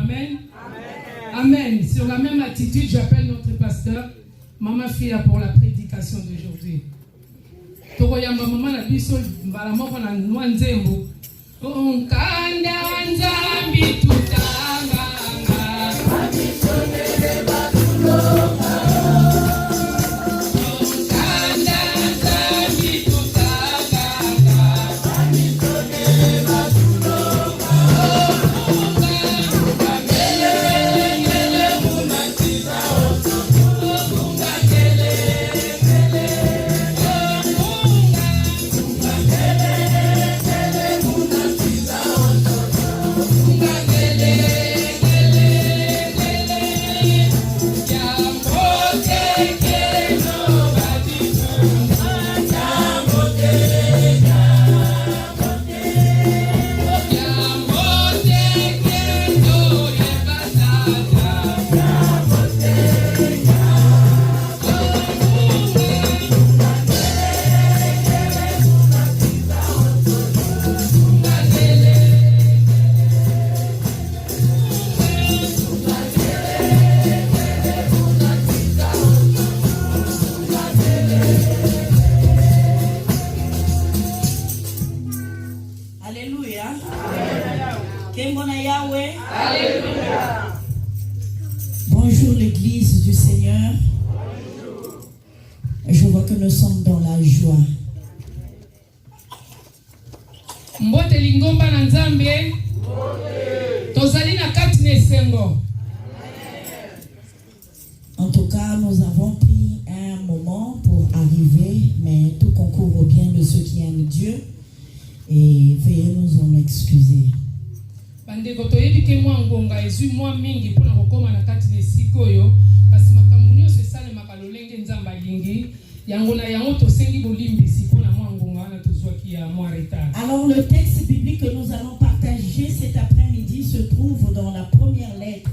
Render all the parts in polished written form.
Amen. Amen. Sur la même attitude, j'appelle notre pasteur Maman Fia pour la prédication d'aujourd'hui. Tokoyamba mama na biso mbala moko na nwanzembo. Onkanda nzambi tutanga. Abisonele batuloka. Onkanda nzambi tutanga. Abisonele batuloka. Bonjour l'église du Seigneur. Je vois que nous sommes dans la joie. En tout cas, nous avons pris un moment pour arriver, mais tout concourt au bien de ceux qui aiment Dieu. Et veuillez nous en excuser. Bandeko toyebi ke mwa ngonga ezui mwa mingi pona kokoma na kati na sikoyo kasi makambo nyonso esalemaka lolenge nzamba lingi yango na yango tosengi bolimbisi pona mwa ngonga wana tozwaki ya mwa retard. Alors le texte biblique que nous allons partager cet après-midi se trouve dans la première lettre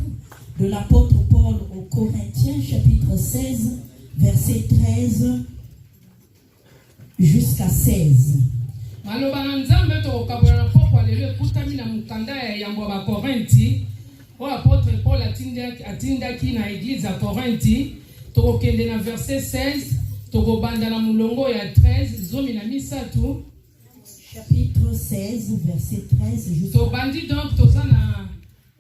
de l'apôtre Paul aux Corinthiens chapitre 16 verset 13 jusqu'à 16. Maloba na nzambe tokokabola na poko alelo ekutami na mukanda ya yango ba Korinti o apôtre Paul atindaki na église à Korinti tokokende na verset 16 tokobanda na mulongo ya 13 zomi na misatu chapitre 16 verset 13 jusqu'à tobandi donc toza na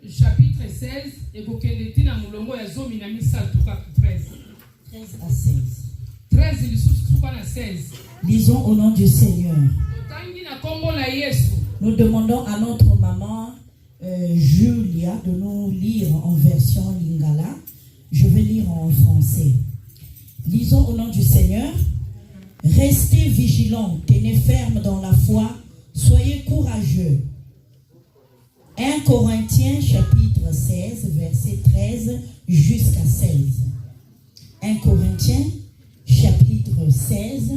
chapitre 16 ekokende tina mulongo ya zomi na misatu ka 13 à 16. 13 lisusu kwa na 16. Lisons au nom du Seigneur. Nous demandons à notre maman Julia de nous lire en version lingala. Je vais lire en français. Lisons au nom du Seigneur. Restez vigilants, tenez ferme dans la foi, soyez courageux. 1 Corinthiens chapitre 16 verset 13 jusqu'à 16. 1 Corinthiens chapitre 16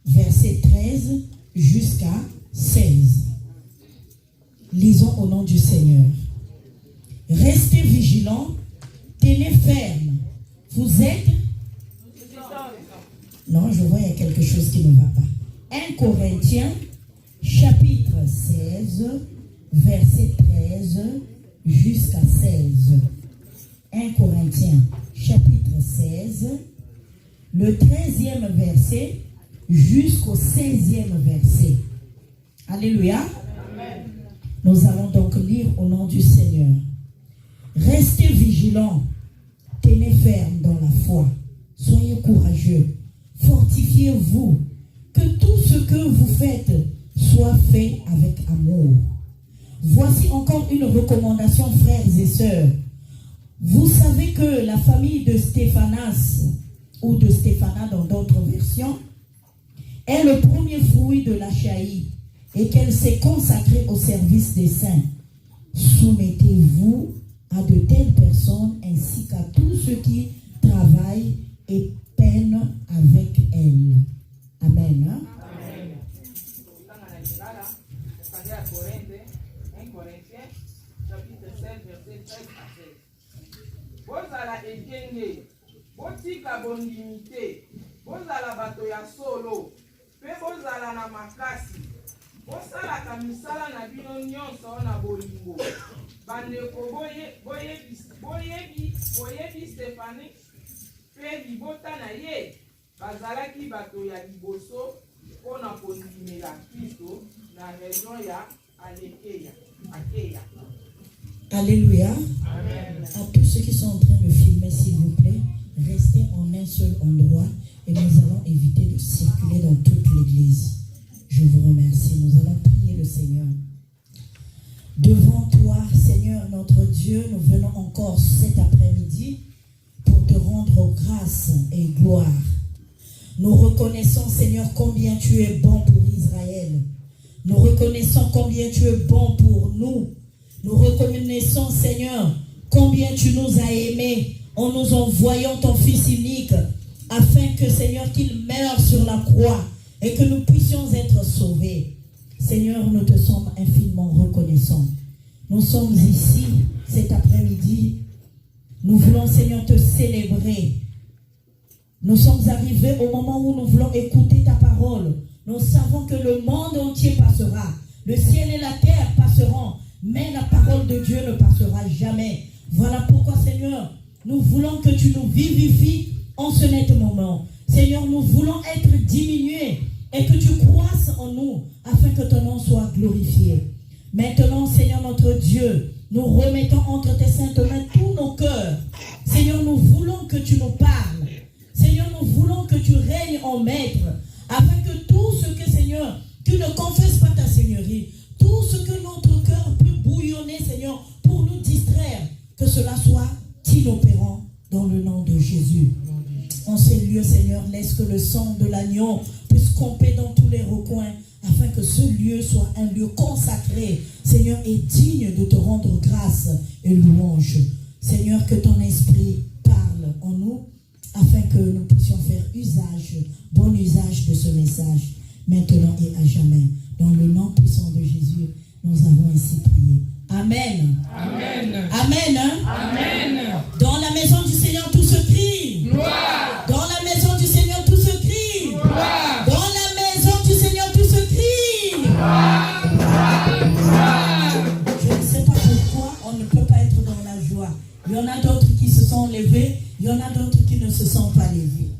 verset 13 jusqu'à 16. Lisons au nom du Seigneur. Restez vigilants, tenez ferme. Vous êtes... Non, je vois il y a quelque chose qui ne va pas. 1 Corinthiens, chapitre 16, verset 13 jusqu'à 16. 1 Corinthiens, chapitre 16, le 13e verset jusqu'au 16e verset. Alléluia. Amen. Nous allons donc lire au nom du Seigneur. Restez vigilants, tenez ferme dans la foi, soyez courageux, fortifiez-vous, que tout ce que vous faites soit fait avec amour. Voici encore une recommandation, frères et sœurs. Vous savez que la famille de Stéphanas, ou de Stéphana dans d'autres versions, est le premier fruit de l'Achaïe et qu'elle s'est consacrée au service des saints. Soumettez-vous à de telles personnes ainsi qu'à tous ceux qui travaillent et peinent avec elle. Amen. Hein? Amen. Botika bondimite, bozala bato ya solo, pe bozala na makasi, bosala ka misala na bino nyonso na bolingo. bandeko boyebi Stéphanie mpe libota na ye bazalaki bato ya liboso mpona kondimela Kristo na région ya Akeya. Alléluia. Amen. À tous ceux qui sont en train de filmer, s'il vous plaît, restez en un seul endroit et nous allons éviter de circuler dans toute l'église. Je vous remercie. Nous allons prier le Seigneur. Devant toi, Seigneur notre Dieu, nous venons encore cet après-midi pour te rendre grâce et gloire. Nous reconnaissons, Seigneur, combien tu es bon pour Israël. Nous reconnaissons combien tu es bon pour nous. Nous reconnaissons, Seigneur, combien tu nous as aimés en nous envoyant ton Fils unique, afin que, Seigneur, qu'il meure sur la croix et que nous puissions être sauvés. Seigneur, nous te sommes infiniment reconnaissants. Nous sommes ici cet après-midi. Nous voulons, Seigneur, te célébrer. Nous sommes arrivés au moment où nous voulons écouter ta parole. Nous savons que le monde entier passera. Le ciel et la terre passeront. Mais la parole de Dieu ne passera jamais. Voilà pourquoi, Seigneur, nous voulons que tu nous vivifies en ce net moment. Seigneur, nous voulons être diminués et que tu croisses en nous afin que ton nom soit glorifié. Maintenant, Seigneur notre Dieu, nous remettons entre tes saintes mains tous nos cœurs. Seigneur, nous voulons que tu nous parles. Seigneur, nous voulons que tu règnes en maître afin que tout ce que, Seigneur, tu ne confesses pas ta seigneurie, tout ce que notre cœur peut bouillonner, Seigneur, pour nous distraire, que cela soit inopérant dans le nom de Jésus. En ces lieux, Seigneur, laisse que le sang de l'agneau puisse camper dans tous les recoins, afin que ce lieu soit un lieu consacré, Seigneur, et digne de te rendre grâce et louange. Seigneur, que ton esprit parle en nous, afin que nous puissions faire bon usage de ce message, maintenant et à jamais. Dans le nom puissant de Jésus, nous avons ainsi prié. Amen. Amen. Amen. Hein? Amen. Dans la maison du Seigneur, tout se crie. Gloire. Dans la maison du Seigneur, tout se crie. Gloire. Dans la maison du Seigneur, tout se crie. Gloire. Gloire. Je ne sais pas pourquoi on ne peut pas être dans la joie. Il y en a d'autres qui se sont levés, il y en a d'autres qui ne se sont pas levés.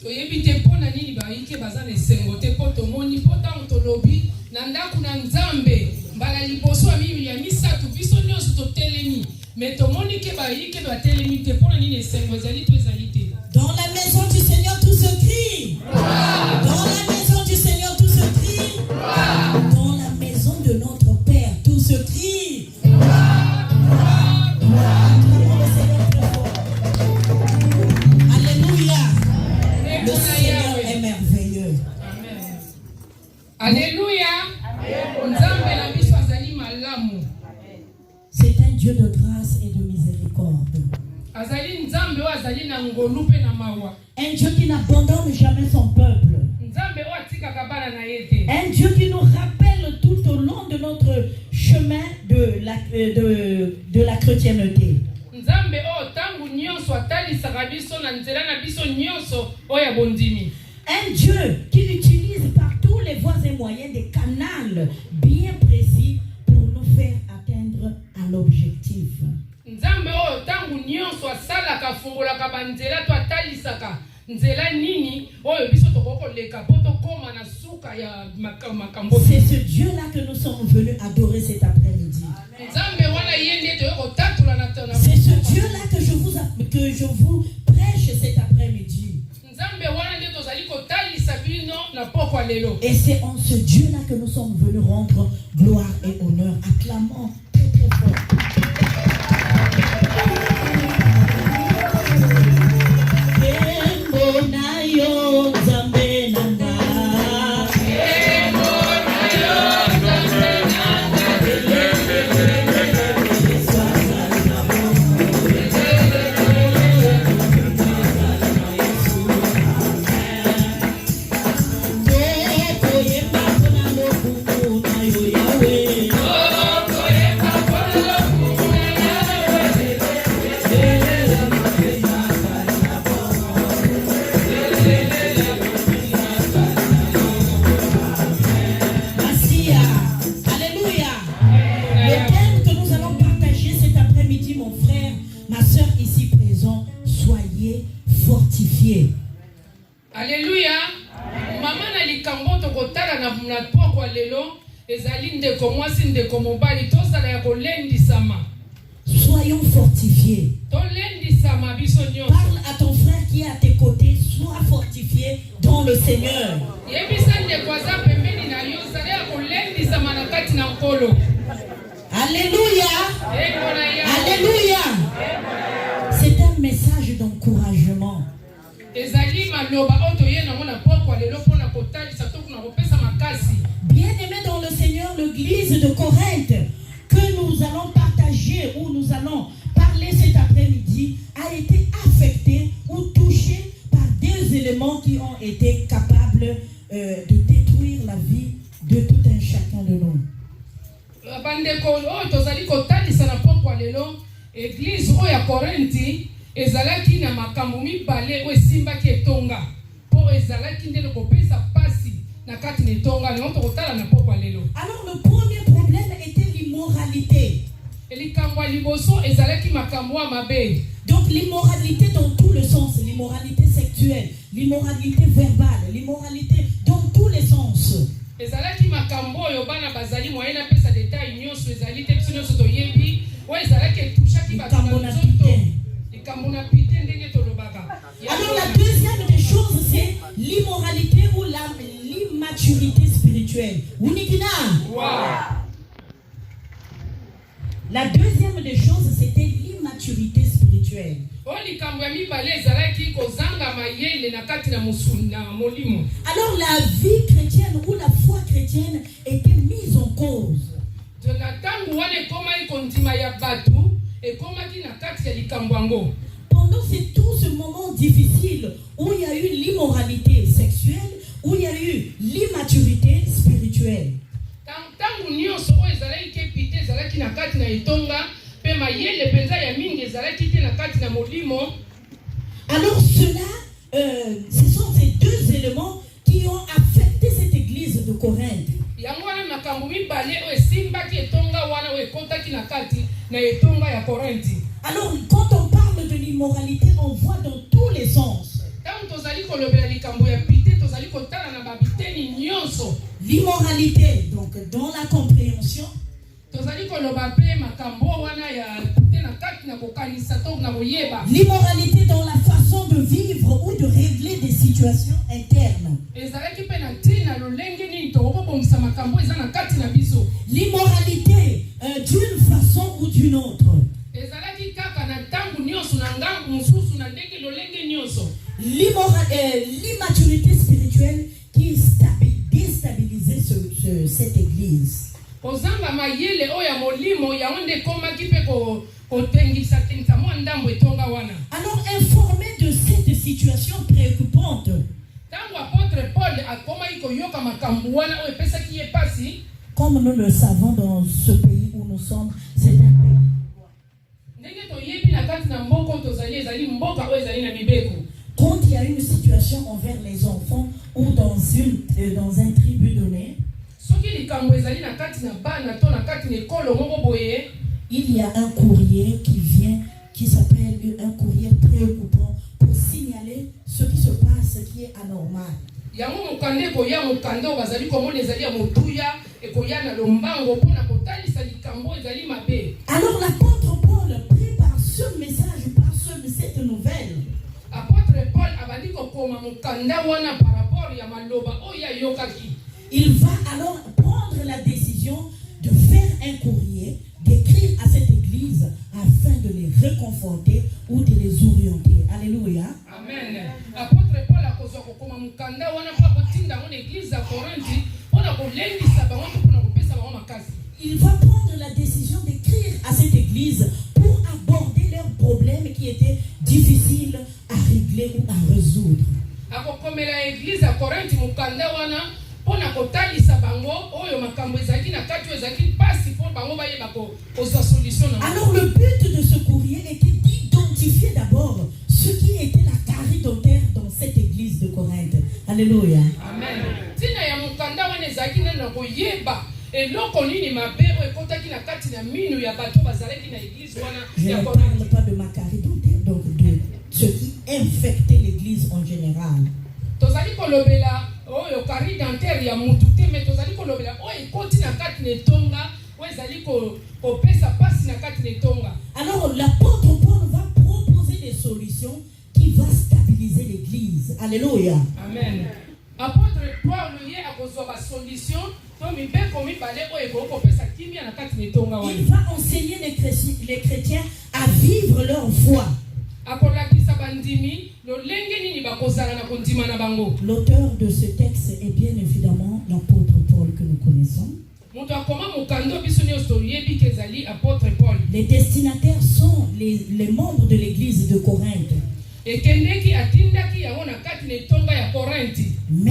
toyebi te mpona nini bayike baza na esengo te mpo tomoni mpo ntango tolobi na ndako na nzambe mbala liboso ya misato biso nyonso totelemi me tomoni ke bayike batelemi te mpona nini esengo ezali to ezali te. Dans la maison du Seigneur tout se crie. Dans la maison du Seigneur tout se crie. Dans la maison de notre Père tout se crie. Alléluia. Le Seigneur est merveilleux. Amen. Alléluia. Nzambe na biso azali malamu. C'est un Dieu de grâce et de miséricorde. Azali nzambe o azali na ngolu pe na mawa. Un Dieu qui n'abandonne jamais son peuple. Nzambe o atikaka bana na ye te. Un Dieu qui nous rappelle tout au long de notre chemin de la chrétienté. Nzambe o tangu nyonso atalisaka biso na nzela na biso nyonso o ya bondimi. Un Dieu qui utilise par tous les voies et moyens des canaux bien précis pour nous faire atteindre à l'objectif. Nzambe o tangu nyonso asalaka fungolaka banzela to atalisaka nzela nini oyo biso tokoko leka po tokoma na suka ya makambo. C'est ce Dieu-là que nous sommes venus adorer cet après-midi. Nzambe wana yende to yoko tatula na tona. C'est ce Dieu-là que je vous prêche cet après-midi. Nzambe wana nde tozali kotalisa bino na poko lelo. Et c'est en ce Dieu-là que nous sommes venus rendre gloire et honneur. Acclamons très très fort. Yahweh. fortifié. Alléluia. Maman na likambo to kotala na poko lelo ezali ndeko mwasi ndeko mobali tosala ya kolendisama. Soyons fortifiés. Tolendisama biso nyonso. Parle à ton frère qui est à tes côtés, sois fortifié dans le Seigneur. Yebisa ndeko aza pembeni na yo zali ya kolendisama na kati na nkolo. Alléluia. Alléluia. C'est un message d'encouragement. Bien-aimés dans le Seigneur, l'église de Corinthe que nous allons partager ou nous allons parler cet après-midi a été affectée ou touchée par deux éléments qui ont été capables de détruire la vie de tout un chacun de nous. Église oya Korinthi ezalaki na makambo mibale esimbaki etonga po ezalaki ndelo kopesa pasi na kati na etonga na to kotala na poko lelo. Alors le premier problème était l'immoralité. Elikambo liboso ezalaki makambo mabe. Donc l'immoralité dans tout le sens, l'immoralité sexuelle, l'immoralité verbale, l'immoralité dans tous les sens. Ezalaki makambo oyo bana bazali moyena pesa détail nyonso ezali te biso nyonso toyebi wa ezalaki etushaki bakambo na pite ndenge tolobaka. Alors la deuxième des choses c'est l'immoralité ou l'immaturité spirituelle. Unikina. Wow. La deuxième des choses c'était l'immaturité spirituelle. Alors la vie chrétienne ou la foi chrétienne était mise en cause. Pendant tout ce moment difficile où il y a eu l'immoralité sexuelle, où il y a eu l'immaturité spirituelle. Alors ce sont ces deux éléments qui ont affecté cette église de Corinthe. Alors quand on parle de l'immoralité, on voit dans tous les sens. L'immoralité, donc dans la compréhension. L'immoralité dans la façon de vivre ou de régler des situations internes. L'immoralité d'une façon ou d'une autre. L'immaturité spirituelle qui déstabilisait cette église. Alors informé de cette situation préoccupante, comme nous le savons dans ce pays où nous sommes, c'est un pays. Quand il y a une situation envers les enfants ou dans un tribu donné, il y a un courrier qui vient, qui s'appelle un courrier préoccupant pour signaler ce qui se passe, qui est anormal. Alors l'apôtre Paul prépare ce message, par cette nouvelle. Il va alors prendre la décision de faire un courrier, d'écrire à cette église afin de les réconforter ou de les orienter. Alléluia. Amen. Apôtre Paul a il va prendre la décision d'écrire à cette église pour aborder leurs problèmes qui étaient difficiles à régler ou à résoudre. Alors le but de ce courrier était d'identifier d'abord ce qui était la caridentaire dans cette église de Corinthe. Alléluia. Amen. Je ne parle pas de ma caridentaire, donc de ce qui infectait l'église en kolobela oyo kari dentaire ya mutu te mais tozali kolobela oyo ekoti na kati na etonga oyo ezali kopesa pasi na kati na etonga. Alors l'apôtre Paul va proposer des solutions qui vont stabiliser l'église. Alléluia. Amen. Apôtre Paul ye akozwa ba solution to mibeko mibale oyo ekopesa kimia na kati na etonga wana. Il va enseigner les chrétiens à vivre leur foi. L'auteur de ce texte est bien évidemment l'apôtre Paul que nous connaissons. Les destinataires sont les membres de l'église de Corinthe. Mais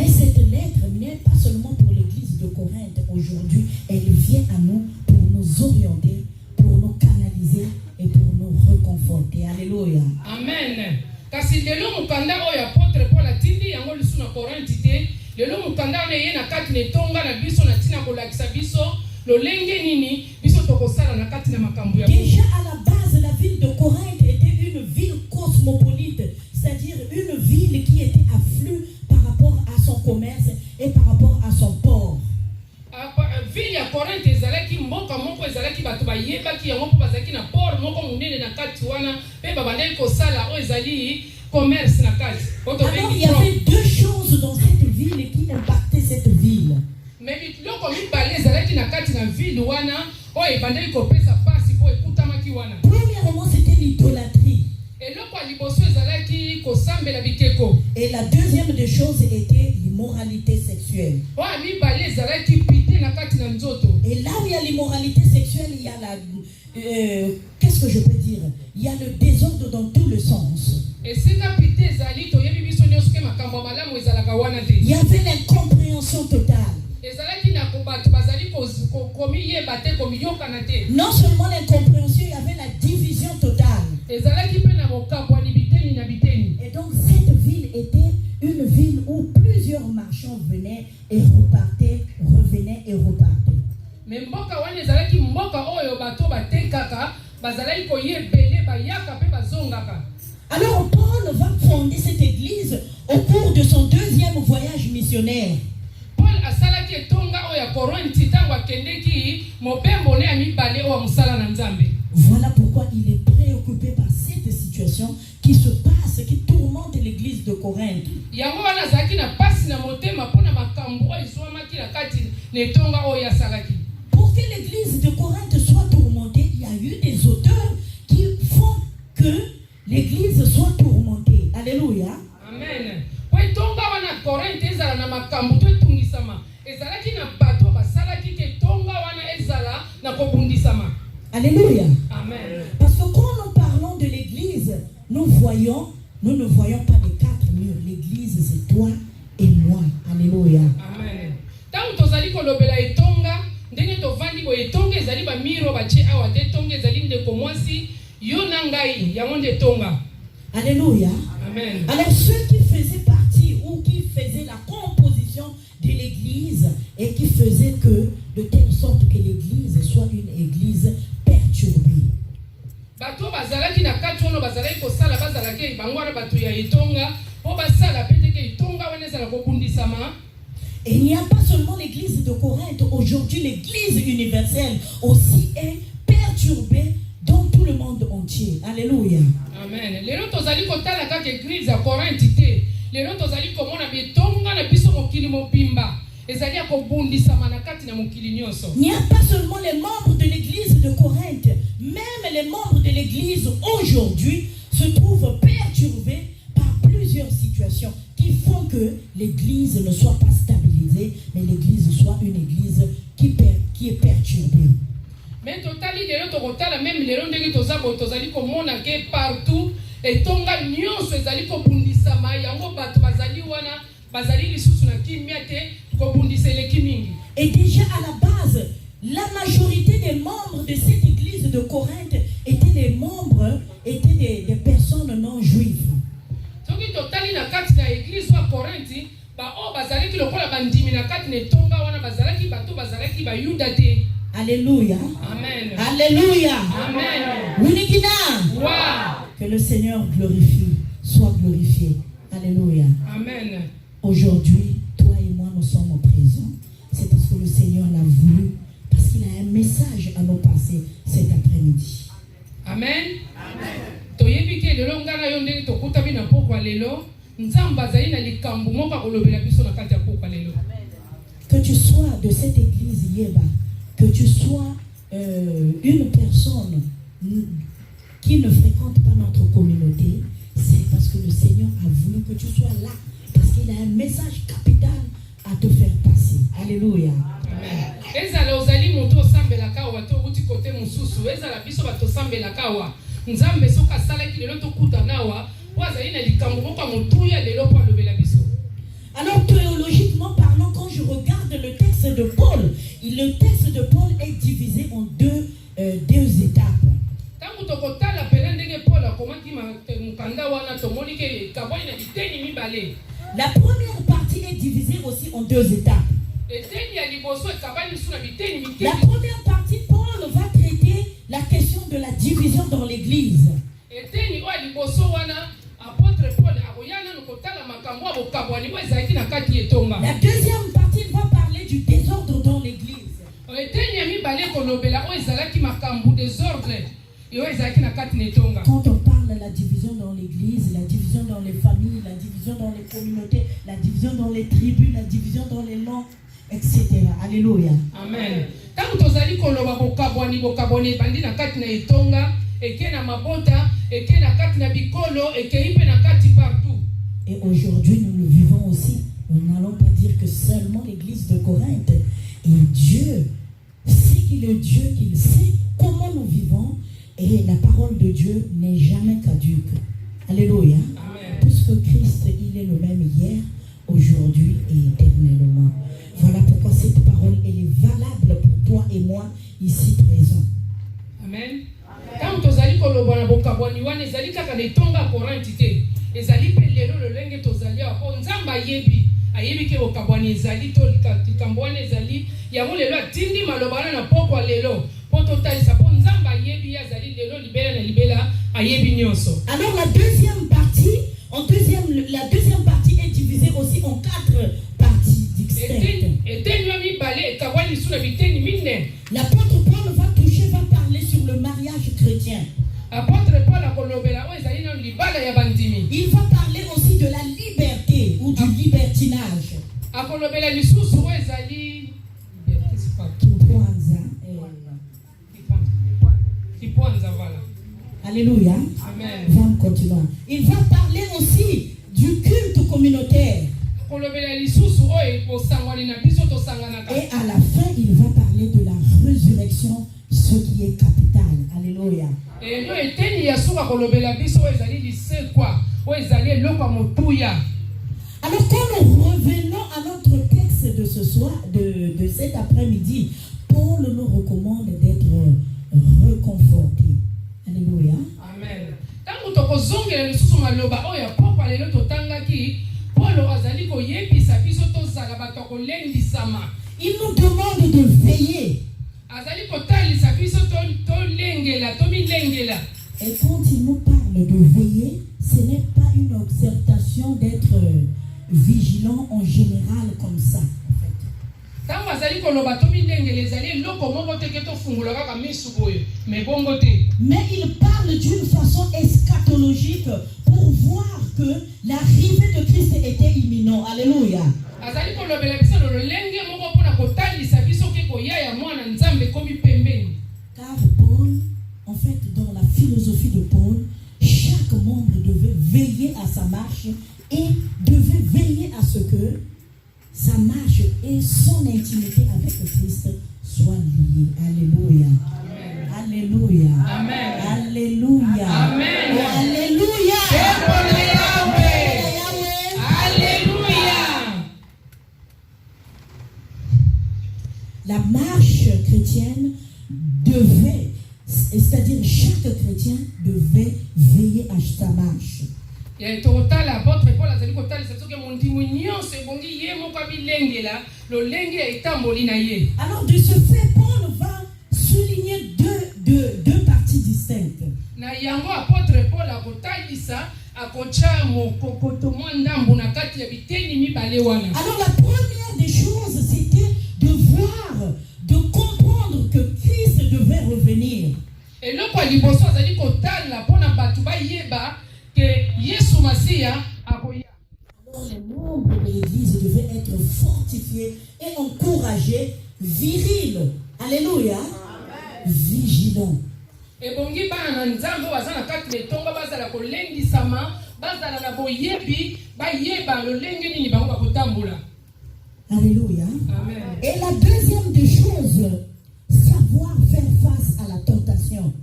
cette lettre n'est pas seulement pour l'église de Corinthe aujourd'hui, elle vient à nous pour nous orienter, pour nous canaliser et pour nous reconforter. Alléluia. Amen. Kasi lelo mukanda oyo apôtre Paul atindi yango lisu na Korinthe te. Lelo mukanda ne ye na kati ne tonga na biso na tina kolakisa biso lolenge nini biso tokosala na kati na makambo ya. Déjà à la base la ville de Corinthe était une ville cosmopolite, c'est-à-dire une ville qui était à flux par rapport à son commerce et par rapport à son port. Ville ya Korinthe ezalaki mboka moko ezalaki bato bayebaki yango mpo bazalaki na port moko monene na kati wana pe babandeli kosala oyo ezali commerce na kati. Alors il y avait deux choses dans cette ville qui impactaient cette ville. Mais biloko mibale ezalaki na kati na ville wana oyo ebandeli kopesa pasi po ekutamaki wana. Premièrement c'était l'idolâtrie. Eloko ya liboso ezalaki kosambela bikeko. Et la deuxième des choses était l'immoralité sexuelle. Oyo mibale ezalaki pite na kati na nzoto. Et là où il y a l'immoralité sexuelle, il y a qu'est-ce que je peux dire? Il y a le désordre dans tout le sens. Il y avait l'incompréhension totale. Non seulement l'incompréhension, il y avait la division totale. Et donc cette ville était une ville où plusieurs marchands venaient et repartaient, revenaient et repartaient. Alors Paul va fonder cette église au cours de son deuxième voyage missionnaire. Voilà pourquoi il est préoccupé par cette situation qui se passe, qui tourmente l'église de Corinthe. Pour que l'église de Corinthe soit tourmentée, il y a eu des auteurs qui font que l'église soit tourmentée. Alléluia. Amen. Alléluia. Amen. Parce que quand nous parlons de l'église, nous ne voyons pas les quatre murs. L'église, c'est toi et moi. Alléluia. Amen. Tant tozali kolobela etonga, ndenge tovandi bo etonga ezali ba miro ba che awa te tonga ezali ndeko mwasi yo na ngai yango nde tonga. Alléluia. Amen. Alors ceux qui faisaient partie ou qui faisaient la composition de l'église et qui faisaient que de telle sorte que l'église soit une église perturbée. Bato bazalaki na kati ono bazalaki kosala bazalaki bangwana bato ya etonga po basala pete ke etonga wana ezala kobundisama. Et il n'y a pas seulement l'église de Corinthe, aujourd'hui l'église universelle aussi est perturbée dans tout le monde entier. Alléluia. Amen. Lelo tozali kotala kaka église ya Corinthe te. Lelo tozali komona betonga na biso mokili mobimba. Ezali akobundisama na kati na mokili nyonso. Il n'y a pas seulement les membres de l'église de Corinthe, même les membres de l'église aujourd'hui se trouvent perturbés par plusieurs situations qui font que l'église ne soit pas stabilisée, mais l'église soit une église qui est perturbée. Mais totali lelo tokotala même lelo ndenge tozali komona ke partout etonga nyonso ezali kobundisama yango bato bazali wana bazali lisusu na kimia te kobundiseleki mingi. Et déjà à la base, la majorité des membres de cette église de Corinthe étaient des personnes non juives. Soki totali na kati na église wa Corinthe ba o bazalaki lokola bandimi na kati na etonga wana bazalaki bato bazalaki ba yuda te. Alléluia. Amen. Alléluia. Amen. Winikina. Wow. Que le Seigneur soit glorifié. Alléluia. Amen. Aujourd'hui, toi et moi, nous sommes présents. C'est parce que le Seigneur l'a voulu, parce qu'il a un message à nous passer cet après-midi. Amen. Amen. Toyebike lelo ngana yo ndenge tokuta bina pokwa lelo nzamba zaina likambu moka kolobela biso na kati ya pokwa lelo. Que tu sois de cette église Yeba, que tu sois une personne qui ne fréquente pas notre communauté, c'est parce que le Seigneur a voulu que tu sois là, parce qu'il a un message capital à te faire passer. Alléluia. Amen. Ezala ozali moto osambela kawa to uti kote mususu ezala biso bato sambela kawa nzambe soka sala ki lelo to kuta nawa wazali na likambo moko motuya lelo po alobela biso. Alors théologiquement parlant, quand je regarde le texte de Paul, le texte de Paul est divisé en deux étapes. Tangu tokotala pela ndenge Paul akomaki mukanda wana tomoni ke kaboni na biteni mibale. La première partie est divisée aussi en deux étapes. La première partie, Paul va traiter la question de la division dans l'église. La deuxième partie, il va parler du désordre dans l'église. Quand on parle de la division dans l'église, la division dans les familles, la division dans les communautés, la division dans les tribus, la division dans les langues, etc. Alléluia. Amen. Tant que tozali koloba bokaboni bandi na kati na etonga, eke na mabota, eke na kati na bikolo, eke ipe na kati partout. Et aujourd'hui, nous le vivons aussi. Nous n'allons pas dire que seulement l'église de Corinthe. Et Dieu, c'est qu'il est Dieu, qu'il sait comment nous vivons. Et la parole de Dieu n'est jamais caduque. Alléluia. Amen. Puisque Christ, il est le même hier, aujourd'hui et éternellement. Voilà pourquoi cette parole, elle est valable pour toi et moi, ici présents. Amen. Quand tozali koloba na bokabwani wana ezali kaka na tonga Corinthe te. Ezali pe lelo lolenge tozali apo nzamba ayebi ke bokabwani ezali to likambwana ezali yango lelo atindi malobana na pokwa lelo. Alors la deuxième partie est divisée aussi en 4 parties distinctes. L'apôtre Paul va parler sur le mariage chrétien. Il va parler aussi de la liberté ou du libertinage. Alléluia. Amen. Vamos continuer. Il va parler aussi du culte communautaire. Et à la fin, il va parler de la résurrection, ce qui est capital. Alléluia. Alors quand nous revenons à notre texte de ce soir, de cet après-midi, Paul nous recommande d'être reconforté. Alléluia. Amen. Tangu tokozongela lisusu maloba oya pokwa lelo totangaki Paul azali koyebisa biso tozala bato kolendisama. Il nous demande de veiller. Azali kotalisa biso tolengela tomilengela. Et quand il nous parle de veiller, ce n'est pas une exhortation d'être vigilant en général comme ça. Mais il parle d'une façon eschatologique pour voir que l'arrivée de Christ était imminente. Alléluia. Car Paul, en fait, dans la philosophie de Paul, chaque membre devait veiller à sa marche et devait veiller à ce que sa marche et son intimité avec Christ soient liées. Alléluia. Amen. Alléluia. Amen. Alléluia. Amen. Oh, alléluia. Alléluia. La marche chrétienne devait, c'est-à-dire chaque chrétien devait veiller à sa marche. Alors de ce fait, Paul va souligner deux parties distinctes. na yango apôtre Paul akotalisa akocha mokokoto mwa ndambo na kati ya biteni mibale wana. Alors la première des choses, c'était de voir, de comprendre que Christ devait revenir. Eloko liboso azali kotala pona batu bayeba que Yesu Masia akoya. Alors les membres de l'église devaient être fortifiés et encouragés, virils. Alléluia. Vigilants. Ebongi bana na nzambe wazana kati betonga bazala kolendisama bazala na boyebi bayeba lolenge nini bango bakotambola. Alléluia. Amen. Et la deuxième des choses, savoir faire face à la tentation.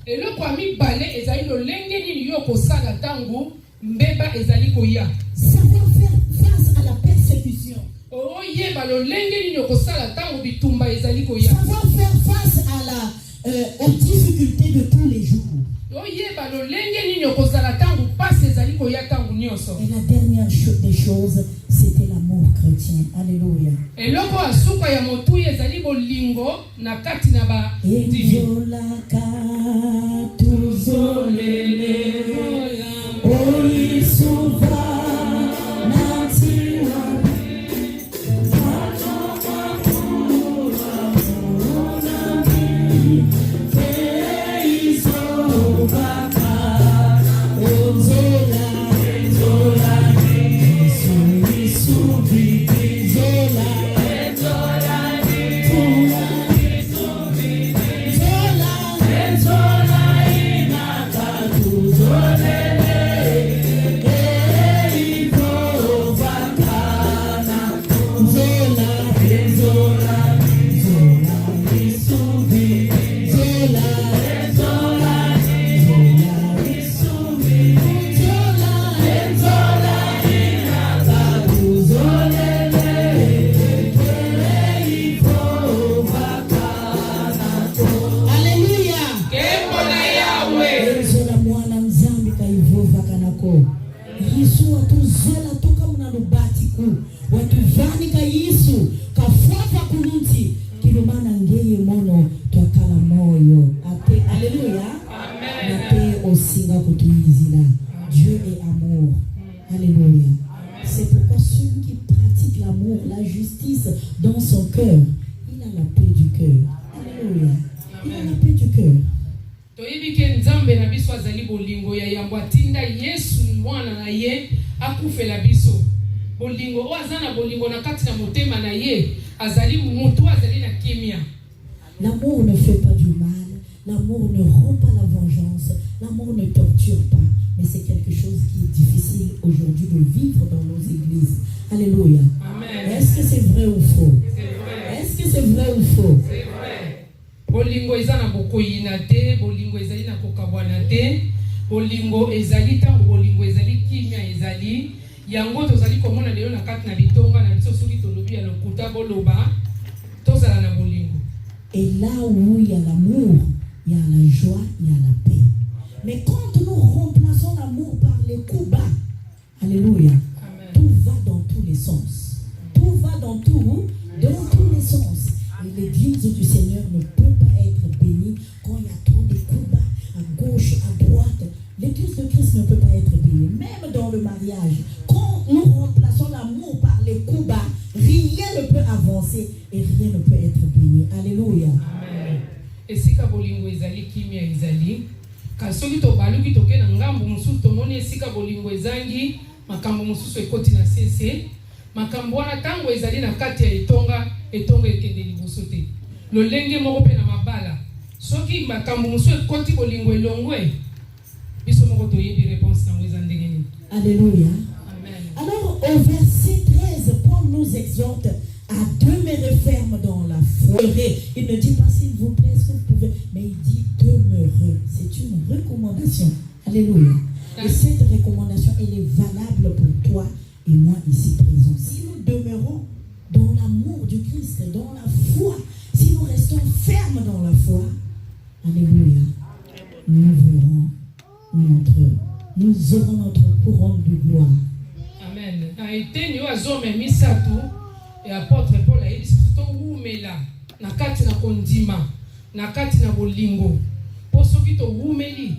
Eloko mibale ezali lolenge nini yo kosala tangu mbeba ezali koya. Savoir faire face à la persécution. Oyeba lolenge nini yo kosala tangu bitumba ezali koya. Savoir faire face à aux difficultés de tous les jours. Et la dernière des choses, c'était l'amour chrétien. Alléluia. Dieu est amour. Alléluia. C'est pourquoi celui qui pratique l'amour, la justice dans son cœur, il a la paix du cœur. Alléluia. Il a la paix du cœur. Toyibike nzambe na biso azali bolingo ya yambo atinda Yesu mwana na ye akufela biso. Bolingo o azana bolingo na kati na motema na ye azali mutu azali na kimia. L'amour ne fait pas du mal. L'amour ne rompt pas la vengeance. L'amour ne torture pas. Mais c'est quelque chose qui est difficile aujourd'hui de vivre dans nos églises. Alléluia. Amen. Est-ce que c'est vrai ou faux? C'est vrai. Est-ce que c'est vrai ou faux? C'est vrai. Bolingo ezana bokoyina te, bolingo ezali na kokabwana te, bolingo ezali tango bolingo ezali kimia ezali. Yango tozali komona lelo na kati na bitonga na biso soki tolobi ya lokuta boloba tozala na bolingo. Et là où il y a l'amour, il y a la joie, il y a la paix. Mais quand nous remplaçons l'amour par les coups bas, alléluia, tout va dans tous les sens. Tout va dans tous les sens. Et l'église du Seigneur ne peut pas être bénie quand il y a trop de coups bas à gauche, à droite. L'église de Christ ne peut pas être bénie. Même dans le mariage, quand nous remplaçons l'amour par les coups bas, rien ne peut avancer et rien ne peut être béni. Alléluia. Amen. Et si ka bolingo ezali kimia ezali, kasoki to baluki toke na ngambo mususu tomoni esika bolingo ezangi, makambo mususu ekoti na sese, makambo wana tango ezali na kati ya etonga ekende liboso te. Lolenge moko pe na mabala. Soki makambo mususu ekoti bolingo elongwe, biso moko toyebi réponse na mweza ndenge nini. Alléluia. Amen. Alors au verset 13, Paul nous exhorte à demeurer ferme dans la foi. Il ne dit pas s'il vous plaît, est-ce que vous pouvez, mais il dit demeurer. C'est une recommandation. Alléluia. Et cette recommandation, elle est valable pour toi et moi ici présents. Si nous demeurons dans l'amour du Christ, dans la foi, si nous restons fermes dans la foi, alléluia, nous verrons nous aurons notre couronne de gloire. Amen. Na eteni yo azome misatu et apôtre Paul a dit to wumela na kati na kondima na kati na bolingo po soki to wumeli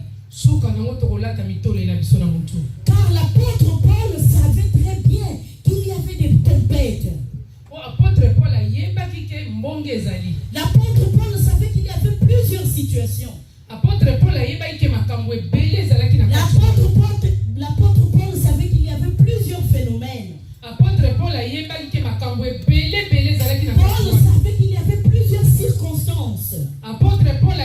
Car l'apôtre Paul savait très bien qu'il y avait des tempêtes. L'apôtre Paul savait qu'il y avait plusieurs situations. L'apôtre Paul savait qu'il y avait plusieurs phénomènes. Paul savait qu'il y avait plusieurs circonstances. L'apôtre Paul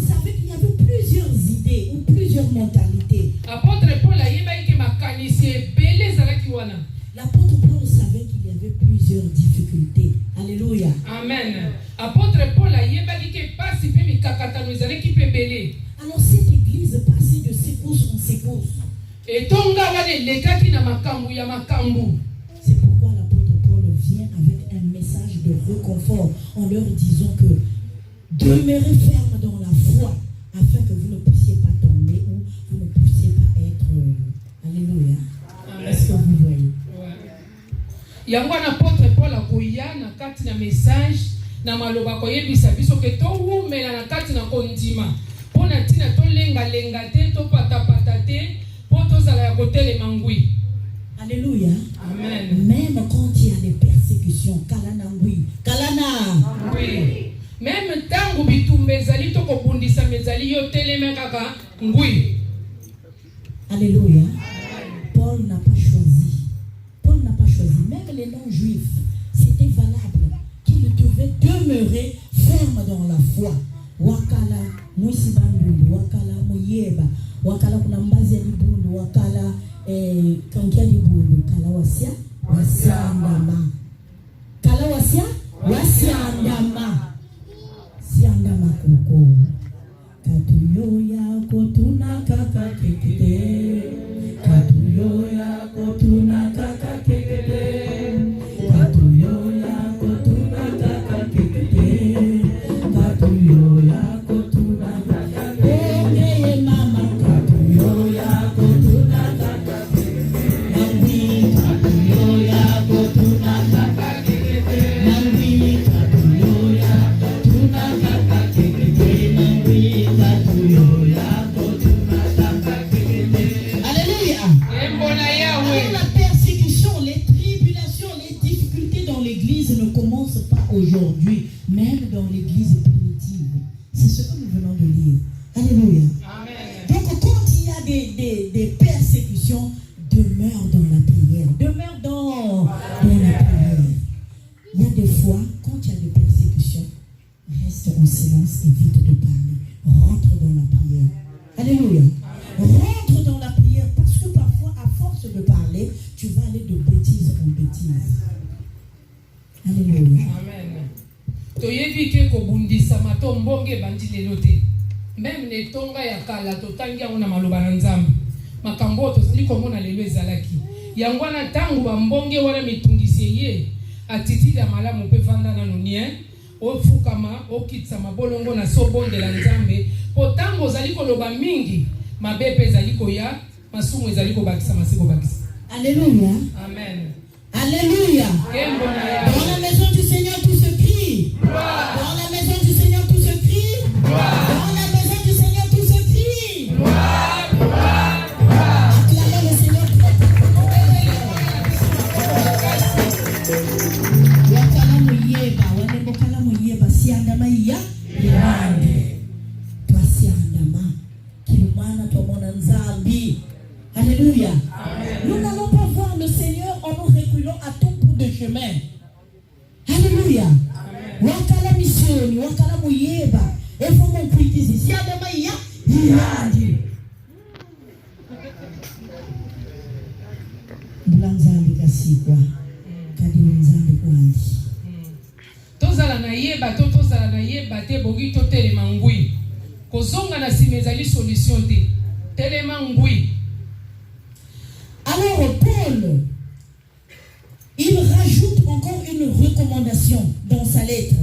savait qu'il y avait plusieurs idées ou plusieurs mentalités. L'apôtre Paul savait qu'il y avait plusieurs difficultés. Alléluia. Amen. Apôtre Paul alors cette église passait de secousse en secousse. C'est pourquoi l'apôtre Paul vient avec un message de réconfort en leur disant que demeurez ferme dans la foi afin que vous ne puissiez pas tomber ou vous ne puissiez pas être... Alléluia. Est-ce que vous voyez? Apôtre Paul a na kati na message na maloba koyebisa biso ke to wumela na kati na kondima pona tina to lenga te to pata te po to zala ya kotelema ngwi. Alléluia. Amen. Même quand il y a des persécutions, kalana ngwi, kalana. Oui. Même tangu bitumbe ezali to kobundisa mezali yo telema kaka ngwi. Alléluia. Paul n'a pas choisi. Même les non-juifs, c'était valable qu'ils devaient demeurer fermes dans la foi. Wakala Moussibandou, Wakala Mouyeba, Wakala Kunambazi Libundu, Wakala Kankia Libundu, Kalawasia, Wasiandama. Kalawasia, Wasiandama. Siandama Koko. Katuyo ya kotuna kaka kekete. Katuyo ya kotuna kaka kekete. Katuyo ya kotuna kaka kekete. Katuyo ya kotuna kaka kekete. Mama katuyo ya kotuna kaka kekete. Nambi katuyo ya kotuna kaka kekete. Nambi katuyo ya kotuna kaka kekete. Nambi katuyo ya kotuna kaka kekete. Alléluia. La persécution, les tribulations, les difficultés dans l'église ne commencent pas aujourd'hui, même dans l'église primitive. C'est ce que nous venons de lire. Alléluia. Amen. Donc quand il y a des persécutions, demeure dans la prière. Demeure dans la prière. Il y a des fois, quand il y a des persécutions, reste en silence, évite de parler. Rentre dans la prière. Alléluia. Rentre dans la prière parce que parfois, à force de parler, tu vas aller de bêtise en bêtise. Alléluia. Amen. Toyebi ke kobundisa matombonge bandi lelo te. Même ne tonga ya kala totangi yango na maloba na Nzambe. Makambo tozali komona lelo ezalaki. Yango na tangu bambonge wana mitungisi ye atitidi ya malamu pe vanda na nonien ofukama okitsa mabolongo na sobonde la Nzambe. Potango ozali koloba mingi mabepe ezali koya masumu ezali kobakisa masiko bakisa. Alléluia. Amen. Alléluia. Dans la maison du Seigneur tout se crie. Gloire. Dans la maison du Seigneur tout se crie. Gloire. Dans la maison du Seigneur tout se crie. Gloire. Gloire. Gloire. Acclamez le Seigneur. Wakala muyeba, wanebokala muyeba, siandama ya yande. Toi siandama, kilumana tomona Nzambi. Alléluia. Nous n'allons pas voir le Seigneur en nous reculant à tout bout de chemin. Alléluia. Wakala missioni, wakala muyeba. Et faut mon critiquer. Si adama ya, yandi. Nzambi kasikwa. Kadi Nzambi kwandi. Tozala na yeba, tozala na yeba te bogi to telema ngui. Kozonga na simezali solution te. Telema ngui. Alors Paul, il rajoute encore une recommandation dans sa lettre.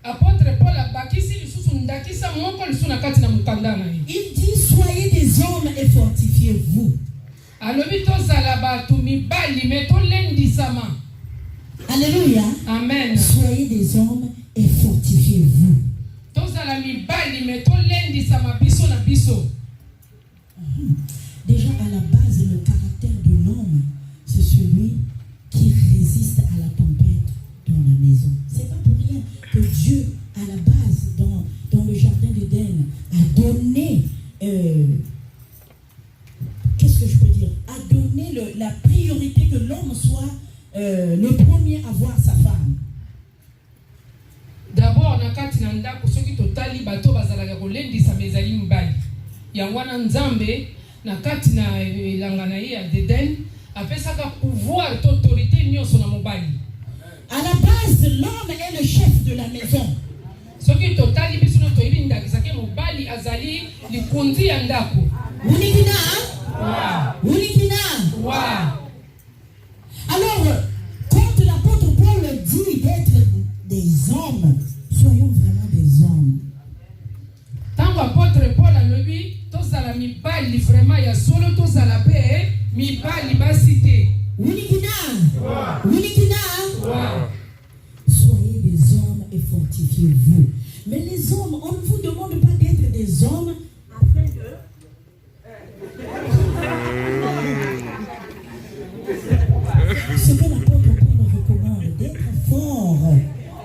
Apôtre Paul abakisi lisusu ndakisa moko lisusu na kati na mukanda na ye. Il dit soyez des hommes et fortifiez-vous. Alobi tozala batu mibali me tolendisama. Alléluia. Amen. Soyez des hommes et fortifiez-vous. Tozala mibali me tolendisa mabiso na biso. Déjà à la base, le caractère de l'homme, c'est celui qui résiste à la tempête dans la maison. C'est pas pour rien que Dieu, à la base, dans le jardin d'Éden, a donné, qu'est-ce que je peux dire, a donné la priorité que l'homme soit le premier à voir sa femme. D'abord, na kati na ndako soki totali bato bazalaka kolendisa mezali mibali. Yango wana Nzambe na kati na elanga na ye ya Eden apesaka pouvoir et autorité nyonso na mobali. À la base, l'homme est le chef de la maison. Soki totali biso no toyebi ndakisake mobali azali likundi ya ndako. Unikina? Wow. Unikina? Wow. Alors, quand l'apôtre Paul dit d'être des hommes, soyons vraiment des hommes. Tango apôtre Paul alobi tozala mibali vraiment ya solo tozala pe mibali basite. Unikina? Unikina? Wow. Soyez des hommes et fortifiez-vous. Mais les hommes, on ne vous demande pas d'être des hommes afin de... Ce que l'apôtre Paul nous recommande, d'être fort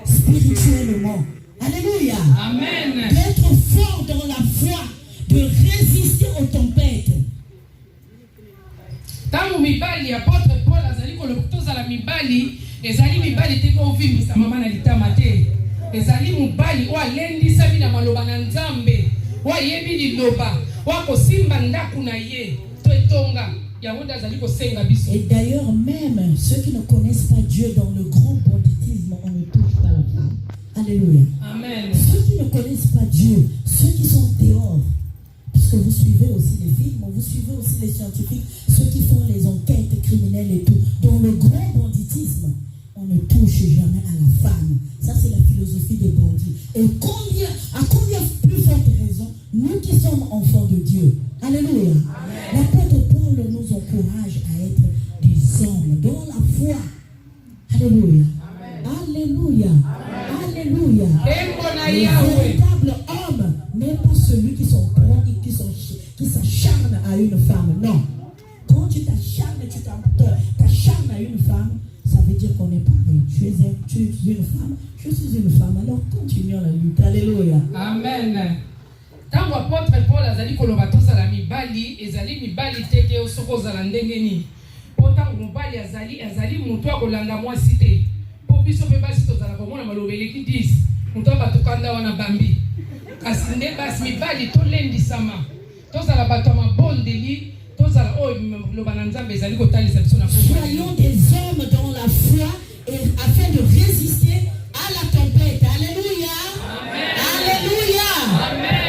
spirituellement. Alléluia. Amen. D'être fort dans la foi, de résister aux tempêtes. Tango mibali apôtre Paul azali koloba tozala mibali ezali mibali te ko vimisa mama na litama te. Ezali mibali o alendisa bina maloba na Nzambe. Wa yebi liloba, wa kosimba ndaku na ye. To etonga. Et d'ailleurs, même ceux qui ne connaissent pas Dieu dans le grand banditisme, on ne touche pas la femme. Alléluia. Amen. Ceux qui ne connaissent pas Dieu, ceux qui sont dehors, puisque vous suivez aussi les films, vous suivez aussi les scientifiques, ceux qui font les enquêtes criminelles et tout, dans le grand banditisme, on ne touche jamais à la femme. Ça, c'est la philosophie des bandits. Et à combien plus forte raison, nous qui sommes enfants de Dieu. Alléluia. L'apôtre Paul nous encourage à être des hommes dans la foi. Alléluia. Alléluia. Alléluia. Les véritables hommes, même pas celui qui sont bons et qui s'acharne à une femme. Non. Quand tu t'acharnes à une femme, ça veut dire qu'on n'est pas. Tu es une femme, je suis une femme. Alors continuons la lutte. Alléluia. Amen. Tango apôtre Paul azali koloba tozala mibali ezali mibali teke osoko ozala ndenge nini. Po tango mobali azali mutu akolanda mwasi te. Po biso pe basi tozala komona maloba eleki 10. Mutu abatukanda wana bambi. Kasi nde basi mibali tolendisama. Tozala bato mabondeli tozala oyo loba na Nzambe ezali kotalisa biso na po. Soyons des hommes dans la foi et afin de résister à la tempête. Alléluia. Amen. Alléluia. Amen.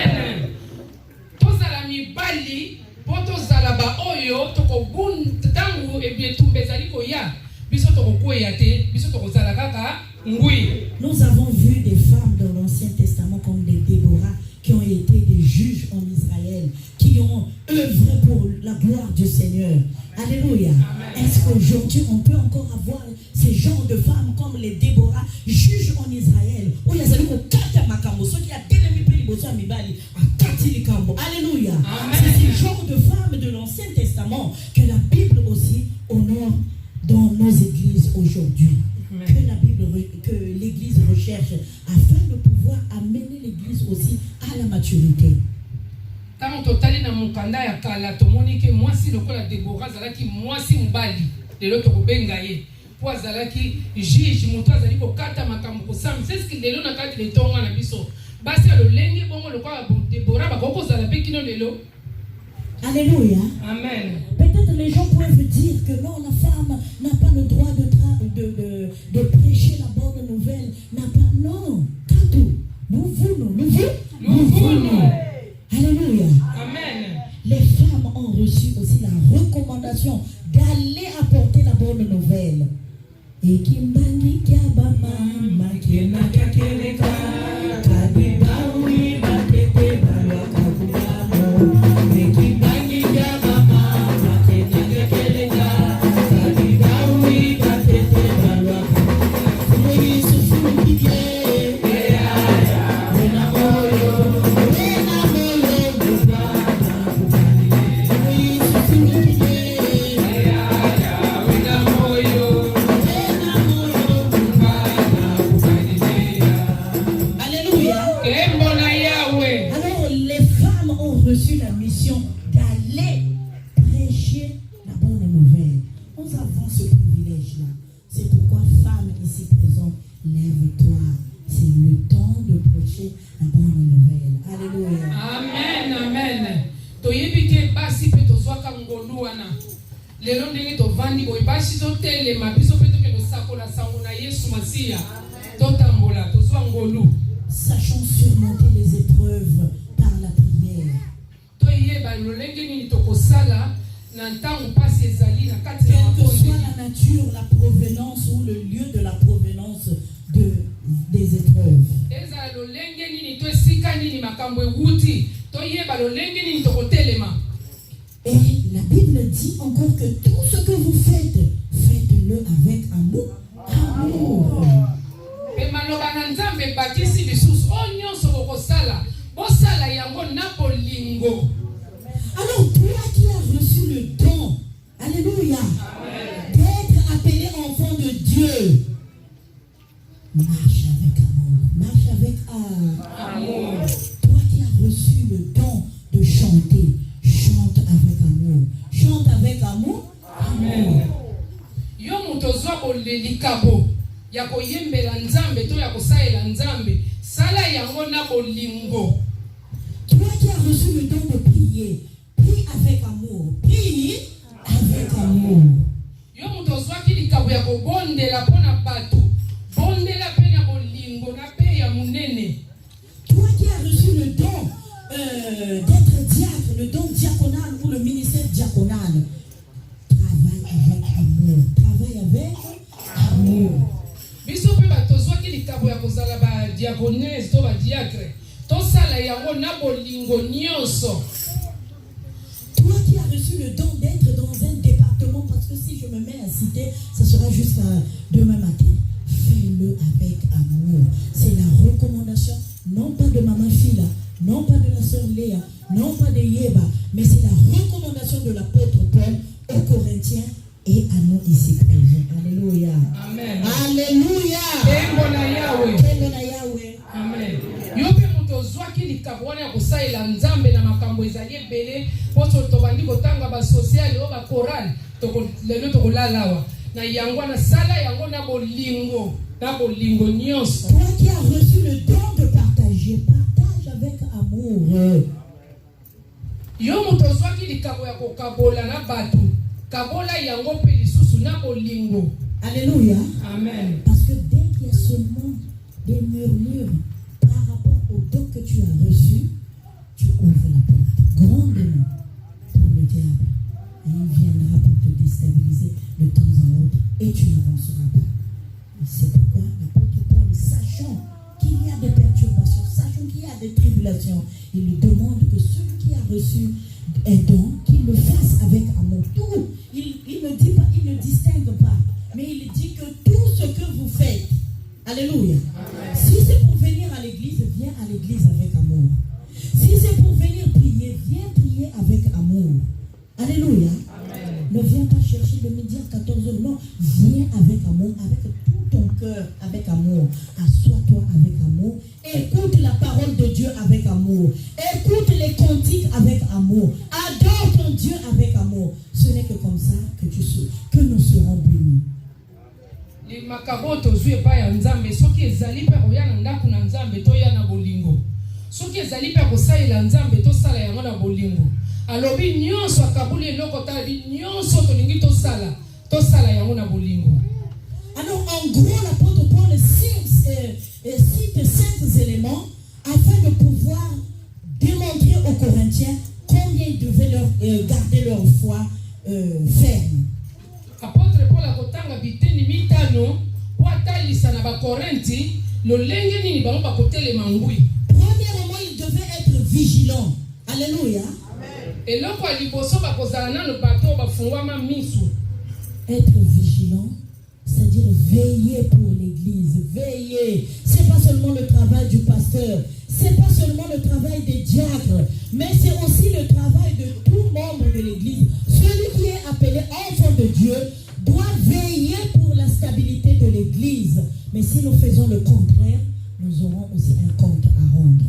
Mibali poto zala ba oyo toko buntangu ebietumbe zali koya biso toko koya te biso toko zala kaka ngui. Nous avons vu des femmes dans l'Ancien Testament comme des Déborah qui ont été des juges en Israël, qui ont œuvré pour la gloire du Seigneur. Alléluia. Est-ce qu'aujourd'hui on peut encore avoir ces genres de femmes comme les Déborah, juges en Israël, où il y a des qui a Alléluia. C'est ce genre de femmes de l'Ancien Testament que la Bible aussi honore dans nos églises aujourd'hui. Que l'Église recherche afin de pouvoir amener l'Église aussi à la maturité. Quand totali na mukanda ya kala tomoni ke mwasi lokola Deborah zalaki mwasi mbali lelo tokobenga ye po azalaki juge mutu azali kokata makambo kosami c'est ce que lelo na kati letonga na biso basi alolenge bongo lokola Deborah bakoko zala pe kino lelo. Alléluia. Amen. Peut-être les gens peuvent dire que non, la femme n'a pas le droit de prêcher la bonne nouvelle. N'a pas, non. Tout. Nous voulons. Alléluia. Amen. Les femmes ont reçu aussi la recommandation d'aller apporter la bonne nouvelle. Et Kimbani Kiabama, Makena Kakeleka, Kadibawi, Bakete, Balwakabubamo, et Kimbani Kiabama, Makena Kakeleka, Kadibawi, Bakete, Balwakabubamo, Moïse Foukike, Eaya, Benamoyo. Alors les femmes ont reçu la mission d'aller prêcher la bonne nouvelle. Nous avons ce privilège-là. C'est pourquoi, femme ici présente, lève-toi. C'est le temps de prêcher la bonne nouvelle. Alléluia. Amen, amen. Toyebike basi pe tozwaka ngolu wana. Lelo ndenge tovandi boye basi totelema biso pe toke tosakola sango na Yesu Masiya. Totambola tozwa ngolu. Sachons surmonter les épreuves par la prière. Toyeba lolenge nini tokosala na ntango pasi ezali na kati na Quelle que makonde. soit la nature, la provenance ou le lieu de la provenance des épreuves. Ezala lolenge nini to esika nini makambo ewuti. Toyeba lolenge nini tokotelema. Et la Bible dit encore que tout ce que vous faites, faites-le avec amour. Amour. Pe maloba na Nzambe bakisi lisusu o nyonso bokosala. Bosala yango na bolingo. Alors toi qui as reçu le don, alléluia, d'être appelé enfant de Dieu, marche avec amour. Marche avec amour. Toi qui as reçu le don de chanter, chante avec amour. Chante avec amour. Amen. Yo muto zwa bolelikabo ya koyembela Nzambe to ya kosaela Nzambe sala yango na bolingo. Toi qui as reçu le don de prier, prie avec amour. Prie avec amour. Yo muto zwa kilikabo ya kobondela pona batu bondela pe na bolingo na pe ya munene. Toi qui as reçu le don d'être diacre, le don diaconal ou le ministère diaconal, travaille avec amour. Travaille avec amour. Biso pe bato zwa kilikabo ya kozala ba diaconese to ba diacre to sala yango na bolingo nyonso. Toi qui as reçu le don d'être dans un département, parce que si je me mets à citer, ça sera jusqu'à demain matin. Fais-le avec amour. C'est la recommandation, non pas de Maman Phila, non pas de la sœur Léa, non pas de Yeba, mais c'est la recommandation de l'apôtre Paul aux Corinthiens et à nous ici présents. Alléluia. Amen. Alléluia. Tembo na Yahweh. Tembo na Yahweh. Amen. Yo pe muto zwa kilikabo wana ya kosaela Nzambe na makambo ezali ebele poto tobandi kotanga ba social o ba choral lelo tokolalawa na yango na sala yango na bolingo nyonso. Toi qui as reçu le don de partager, partage avec amour. Yo muto zwa kilikabo ya kokabola na batu kabola yango pe lisusu na bolingo. Alléluia. Amen. Parce que dès qu'il y a seulement des murmures par rapport au don que tu as reçu, tu ouvres la porte grandement pour le diable. Et il viendra pour te déstabiliser de temps en autre et tu n'avanceras pas. Et c'est pourquoi l'apôtre Paul, sachant qu'il y a des perturbations, sachant qu'il y a des tribulations, il lui demande que celui qui a reçu un don, qu'il le fasse avec amour. Tout, il ne dit pas, il ne distingue pas, mais il dit que tout ce que vous faites, alléluia. Amen. Si c'est pour venir à l'église, viens à l'église avec amour. Si c'est pour venir prier, viens prier avec amour. Alléluia. Amen. Ne viens pas chercher le midi à 14h, non. Viens avec amour, avec tout ton cœur, avec amour. Assois-toi avec amour. Écoute la parole de Dieu avec amour. Écoute les cantiques avec amour. Adore ton Dieu avec amour. Ce n'est que comme ça que nous serons bénis. Les makaboto zwe pa ya Nzambe soki ezali pe oya na ndaku na Nzambe to ya na bolingo. Soki ezali pe kosalela Nzambe to sala yango na bolingo. Alobi nyonso akabuli eloko tali nyonso tolingi to sala yango na bolingo. Alors en gros l'apôtre Paul cite 5 éléments afin de pouvoir démontrer aux Corinthiens combien ils devaient garder leur foi ferme. Apôtre Paul akotanga biteni mitano po atalisa na ba Korinti lolenge nini bango bakotelema ngui. Premièrement, ils devaient être vigilants. Alléluia. Eloko ya liboso bakozala nano bato bafungwama misu. Être vigilant, c'est-à-dire veiller pour l'église. Veiller. C'est pas seulement le travail du pasteur, c'est pas seulement le travail des diacres, mais c'est aussi le travail de tout membre de l'église. Celui qui est appelé enfant de Dieu doit veiller pour la stabilité de l'église. Mais si nous faisons le contraire, nous aurons aussi un compte à rendre.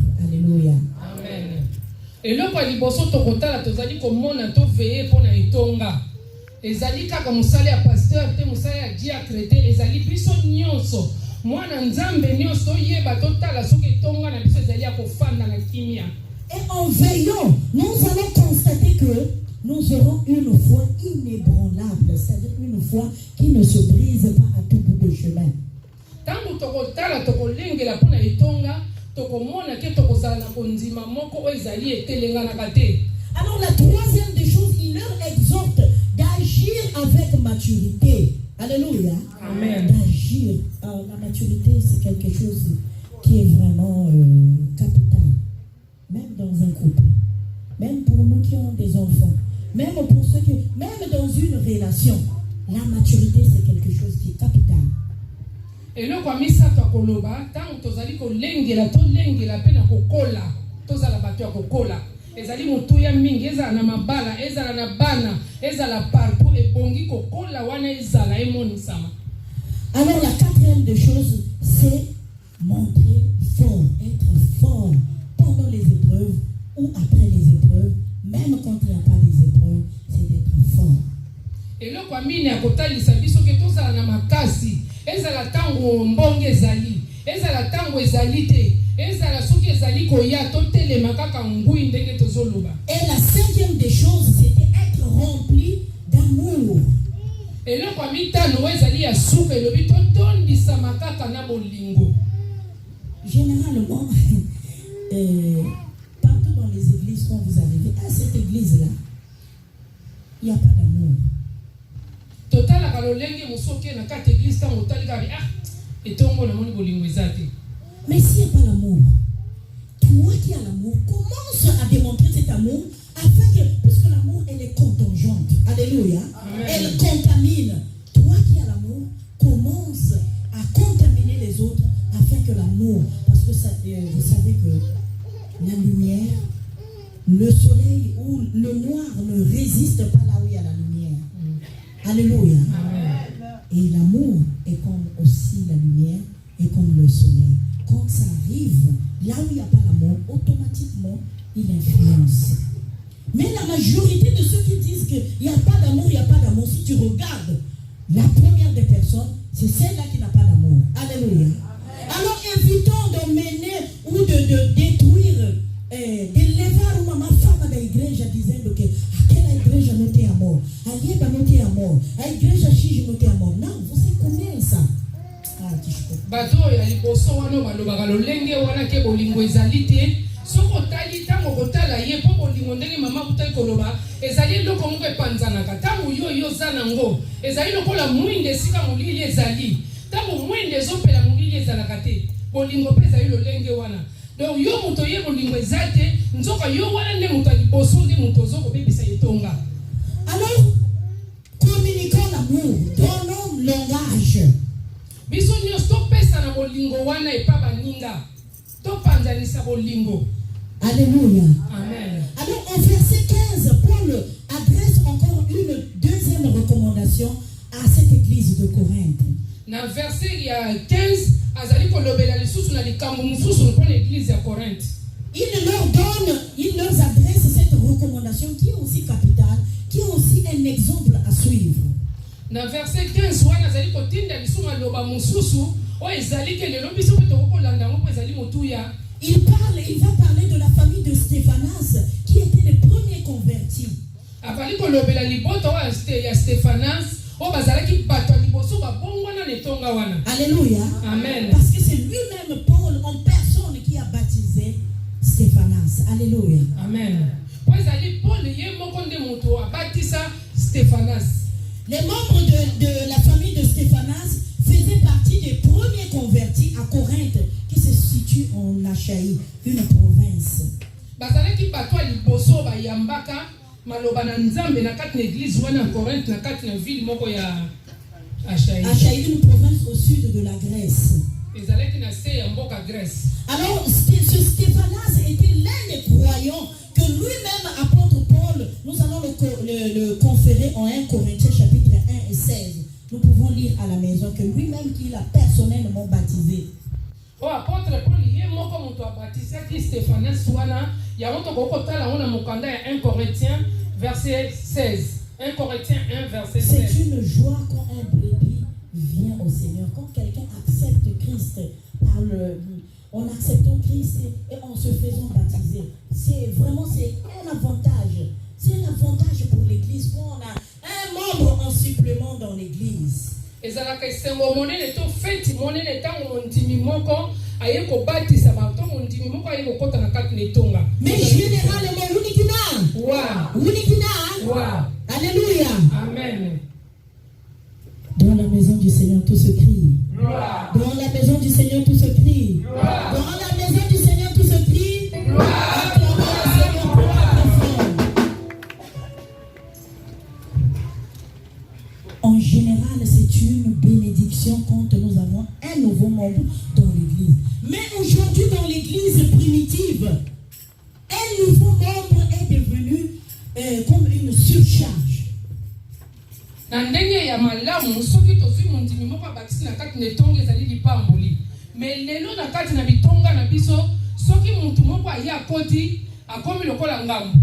eloko ya liboso tokotala tozali komona to veye pona etonga ezali kaka musali ya pasteur te musali ya diacre te ezali biso nyonso mwana nzambe nyonso yeba totala soki etonga na biso ezali ya kofanda na kimia. Et en veillant, nous allons constater que nous aurons une foi inébranlable, c'est-à-dire une foi qui ne se brise pas à tout bout de chemin. Tangu tokotala tokolengela pona etonga tokomona ke tokozala na kondima moko ezali etelenganaka te. Alors la troisième des choses, il leur exhorte d'agir avec maturité. Alléluia. Amen. D'agir. Alors la maturité, c'est quelque chose qui est vraiment capital. Même dans un couple. Même pour nous qui avons des enfants. Même pour ceux qui... Même dans une relation. La maturité, c'est quelque chose qui est capital. Et le kwa misato akoloba tangu tozali kolengela tolengela pe na kokola tozala bato ya kokola ezali motuya mingi ezala na mabala ezala na bana ezala partout ebongi kokola wana ezala emonisama. Alors la quatrième des choses, c'est montrer fort, être fort pendant les épreuves ou après les épreuves, même quand il n'y a pas des épreuves, c'est d'être fort. Et le kwa mine akotalisa biso ke tozala na makasi ezala tango mbonge ezali ezala tango ezali te ezala soki ezali koya totelema kaka ngui ndenge tozoloba. Et la cinquième des choses, c'était être rempli d'amour. Et le kwa mitano ezali ya suka elobi totondisa makaka na bolingo. Généralement, partout dans les églises, quand vous arrivez à cette église-là, il n'y a pas d'amour. Total la kalolenge musoke na kati église ta motali ka ah etongo na moni bolingo ezate. Mais s'il n'y a pas l'amour, toi qui as l'amour, commence à démontrer cet amour afin que, puisque l'amour elle est contingente, alléluia, Amen. Elle contamine. Toi qui as l'amour, commence à contaminer les autres afin que l'amour, parce que ça, vous savez que la lumière, le soleil ou le noir ne résiste pas là où il y a la lumière. Alléluia. Amen. Et l'amour est comme aussi la lumière et comme le soleil. Quand ça arrive, là où il n'y a pas l'amour, automatiquement, il influence. Mais la majorité de ceux qui disent qu'il n'y a pas d'amour, il n'y a pas d'amour, si tu regardes la première des personnes, c'est celle-là qui n'a pas d'amour. Alléluia. Alors évitons de mener ou de détruire, de levar uma fama da igreja dizendo que aquela igreja não tem amor, a Lieba não tem amor, a igreja X não tem amor. Não, você começa. Ah, desculpa. Bato ya liboso wana balobaka lolenge wana ke bolingo ezali te soko tali tango kotala ye po bolingo ndenge mama kutali koloba ezali loko moko epanzanaka tango yo zanango ezali lokola mwinde esika molili ezali tango mwinde ezopela molili ezalaka te bolingo mpe ezali lolenge wana. Donc yo moto ye bolingo ezate nzoka yo wana nde moto liboso nde moto zokobebisa etonga. Alors communiquons l'amour, donnons langage. Biso nyos topesa na bolingo wana epa baninga topanzanisa bolingo. Alléluia. Amen. Alors au verset 15, Paul adresse encore une deuxième recommandation à cette église de Corinthe. Na verset il y a 15 azali kolobela lisusu na likambo mususu pour l'église de Corinthe. Il leur adresse cette recommandation qui est aussi capitale, qui est aussi un exemple à suivre. Na verset 15 wana azali kotinda lisusu maloba mususu o ezali ke lelo biso ko tokolanda ngo ezali motuya. Il va parler de la famille de Stéphanas qui étaient les premiers convertis. Abali kolobela liboto ya Stéphanas o bazalaki bato liboso ba bongwana netonga wana. Alléluia. Amen. Parce que c'est lui-même Paul en personne qui a baptisé Stéphanas. Alléluia. Amen. Po ezali Paul ye moko nde moto abatisa Stéphanas. Les membres de la famille de Stéphanas faisaient partie des premiers convertis à Corinthe, qui se situe en Achaïe, une province. Bazalaki bato liboso ba yambaka maloba na nzambe na kati na église wana Corinthe na kati na ville moko ya Achaïe. Achaïe, une province au sud de la Grèce. Ezalaki na se ya mboka Grèce. Alors, ce Stéphanas était l'un des croyants que lui-même, apôtre Paul, nous allons le conférer en 1 Corinthiens chapitre 1 et 16. Nous pouvons lire à la maison que lui-même qui l'a personnellement baptisé. O apôtre Paul ye moko moto abatisaki Stéphanas wana Ya on toko kotala on a mokanda ya 1 Corinthiens verset 16. 1 Corinthiens 1 verset 16. C'est une joie quand un brebis vient au Seigneur. Quand quelqu'un accepte Christ en acceptant Christ et en se faisant baptiser. C'est un avantage. C'est un avantage pour l'église. Quand on a un membre en supplément dans l'église. Ezalaka esengo monene to feti monene tango mondimi moko aye ko batisa ba to mondimi moko aye ko kota na kati netonga. Mais généralement unikina. Wow. Unikina. Wow. Alléluia. Amen. Dans la maison du Seigneur tout se crie. Gloire. Dans la maison du Seigneur tout se crie. Gloire. Dans la maison du Seigneur tout se crie. Gloire. En général, c'est une bénédiction quand nous avons un nouveau membre dans l'église. Mais aujourd'hui, dans l'église primitive, un nouveau membre est devenu comme une surcharge. Na ndenge ya malamu soki tozwi mondimi moko abakisi na kati netonga ezali lipamboli. Mais lelo na kati na bitonga na biso soki mutu moko aye akoti akomi lokola ngambo.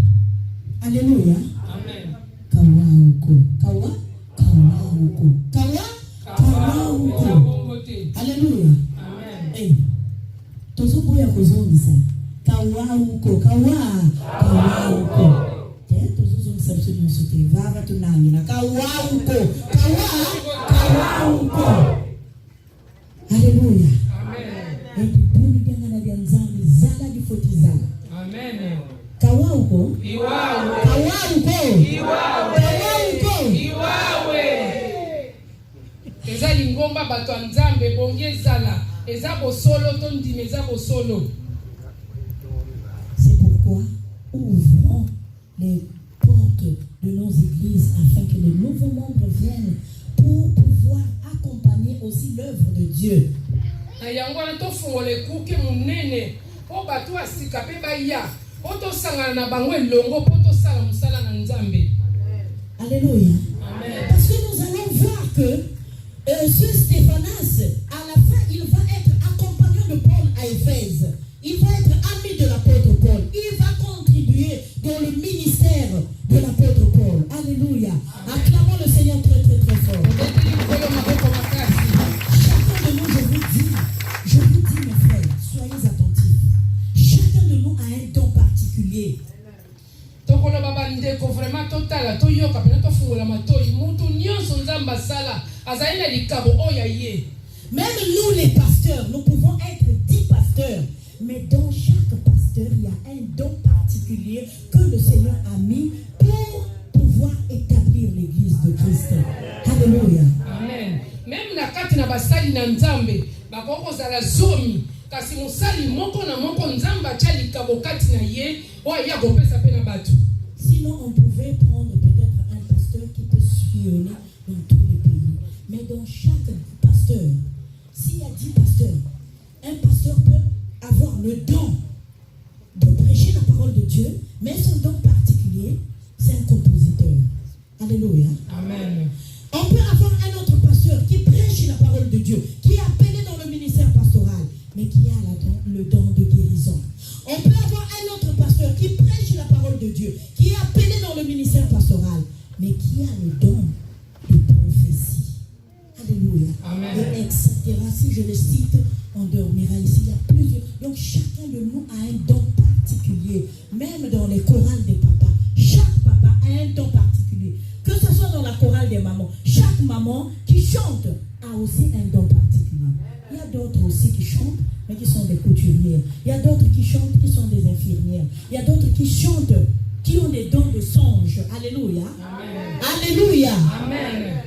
Alléluia. Amen. Kawauko. Alléluia. Amen. Eh. Tozo boya kozongisa. Kawauko. Tozo zongisa biso nyonso te. Vava tunangi na kawauko. Alléluia. Amen. Et boni byanga na bya nzambe zala di foti zala. Amen. Kawauko. Iwawe. Eza lingomba bato ya nzambe bongi ezala eza bosolo to ndimi eza bosolo. C'est pourquoi ouvrons les portes de nos églises afin que les nouveaux membres viennent pour pouvoir accompagner aussi l'œuvre de Dieu. Na yango na tofungola ekuke munene po bato asika pe baya po tosangana na bango elongo po tosala mosala na nzambe. Alléluia. Amen. Parce que nous allons voir que ce Stéphanas, à la fin, il va être accompagnant de Paul à Éphèse. Il va être ami de l'apôtre Paul. Il va contribuer dans le ministère de l'apôtre Paul. Alléluia. Acclamons le Seigneur très très très fort. Chacun de nous, je vous dis mes frères, soyez attentifs. Chacun de nous a un don particulier. Tokolo baba ndeko vraiment totala toyoka pena tofungola matoi mutu nyonso nzamba sala azaina likabo oya ye. Même nous les pasteurs, nous pouvons être 10 pasteurs, mais dans chaque pasteur il y a un don particulier que le Seigneur a mis pour pouvoir établir l'église de Christ. Alléluia. Amen. Même na kati na basali na nzambe bakoko zala zomi kasi musali moko na moko nzamba cha likabo kati na ye oya kopesa pe na batu. Sinon on pouvait prendre peut-être un pasteur qui peut sillonner dans tous les pays. Mais dans chaque pasteur, s'il y a 10 pasteurs, un pasteur peut avoir le don de prêcher la parole de Dieu, mais son don particulier, c'est un compositeur. Alléluia. Amen. On peut avoir un autre pasteur qui prêche la parole de Dieu, qui est appelé dans le ministère pastoral, mais qui a le don de guérison. On peut avoir un autre pasteur qui prêche la parole de Dieu, qui est appelé dans le ministère pastoral, mais qui a le don de prophétie. Alléluia. Amen. Et etc. Si je le cite, on dormira ici. Il y a plusieurs. Donc chacun de nous a un don particulier. Même dans les chorales des papas. Chaque papa a un don particulier. Que ce soit dans la chorale des mamans. Chaque maman qui chante a aussi un don particulier. Il y a d'autres aussi qui chantent, mais qui sont des couturières. Il y a d'autres qui chantent, qui sont des infirmières. Il y a d'autres qui chantent, qui ont des dons de songe. Alléluia. Amen. Alléluia. Amen.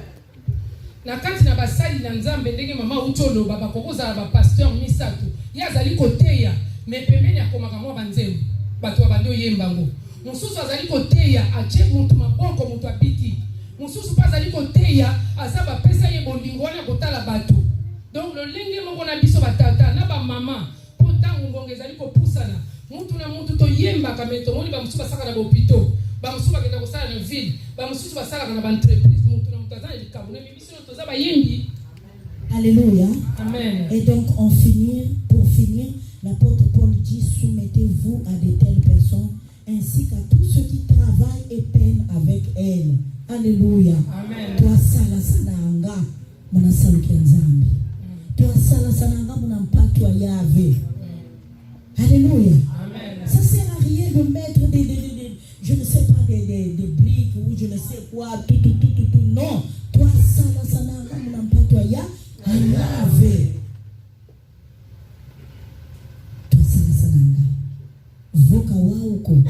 Na kati na basali na nzambe ndenge mama utolo baba kokoza ba pasteur misatu yazali koteya me pembeni akomaka mwa banzembo bato bando yembango mususu azali koteya ache mutu maboko mutu abiki mususu pa azali koteya azaba pesa ye bolingo na kotala bato. Donc le lenge moko na biso batata na ba mama potango ngonge ezali kopusana mutu na mutu to yemba kameto moni ba mususu basaka na bopito ba mususu bakenda kosala na ville ba mususu basala na ba entreprise mutu na mutu azali kabune bibiso to zaba yembi. Alléluia. Amen. Et donc pour finir, l'apôtre Paul dit, soumettez-vous à de telles personnes Alléluia. Amen. Toi sala sananga mona salukia nzambi. Toi sala sananga mona mpato yave. Alléluia. Amen. Ça sert à rien de mettre des je ne sais pas des briques ou je ne sais quoi tout. Non. Toi sala sananga mona mpato yave. Toi sala sananga. Voka wauko.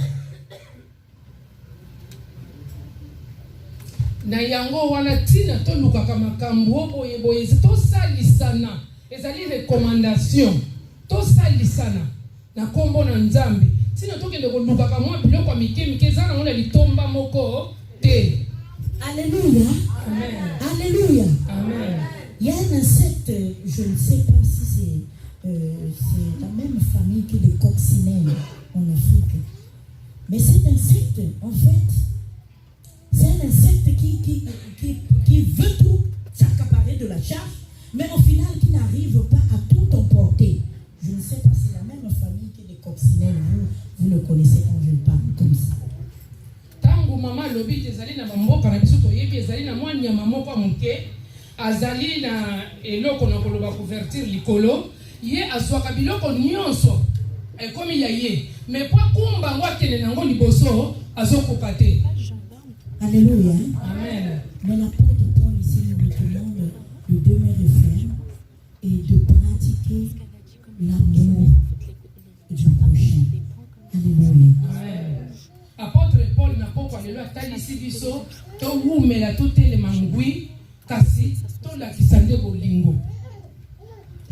Na yango wana tina to lukaka makambo boye to salisana ezali recommandation to salisana na kombo na nzambe tina to kende ko lukaka mwa biloko ya mike zana ngona litomba moko te. Alléluia. Amen. Alléluia. Amen. Il y a un insecte, je ne sais pas si c'est la même famille que les coccinelles en Afrique. Mais cet insecte, en fait, c'est un insecte qui veut tout s'accaparer de la charge, mais au final qui n'arrive pas à tout emporter. Je ne sais pas si c'est la même famille que les coccinelles. Vous le connaissez quand je parle comme ça. Tangu mama lobi ezali na mboka na biso toyebi ezali na mwa nyama moko moke azali na eloko na koloba couverture likolo ye azwaka biloko nyonso ekomi ya ye mais po kumba ngo akende nango liboso azokoka te. Alléluia. Amen. Mais l'apôtre Paul ici nous recommande de demeurer ferme et de pratiquer l'amour du prochain. Alléluia. Amen. Apôtre Paul na poko lelo atalisi biso to wumela to telema ngwi kasi to la kisande bolingo.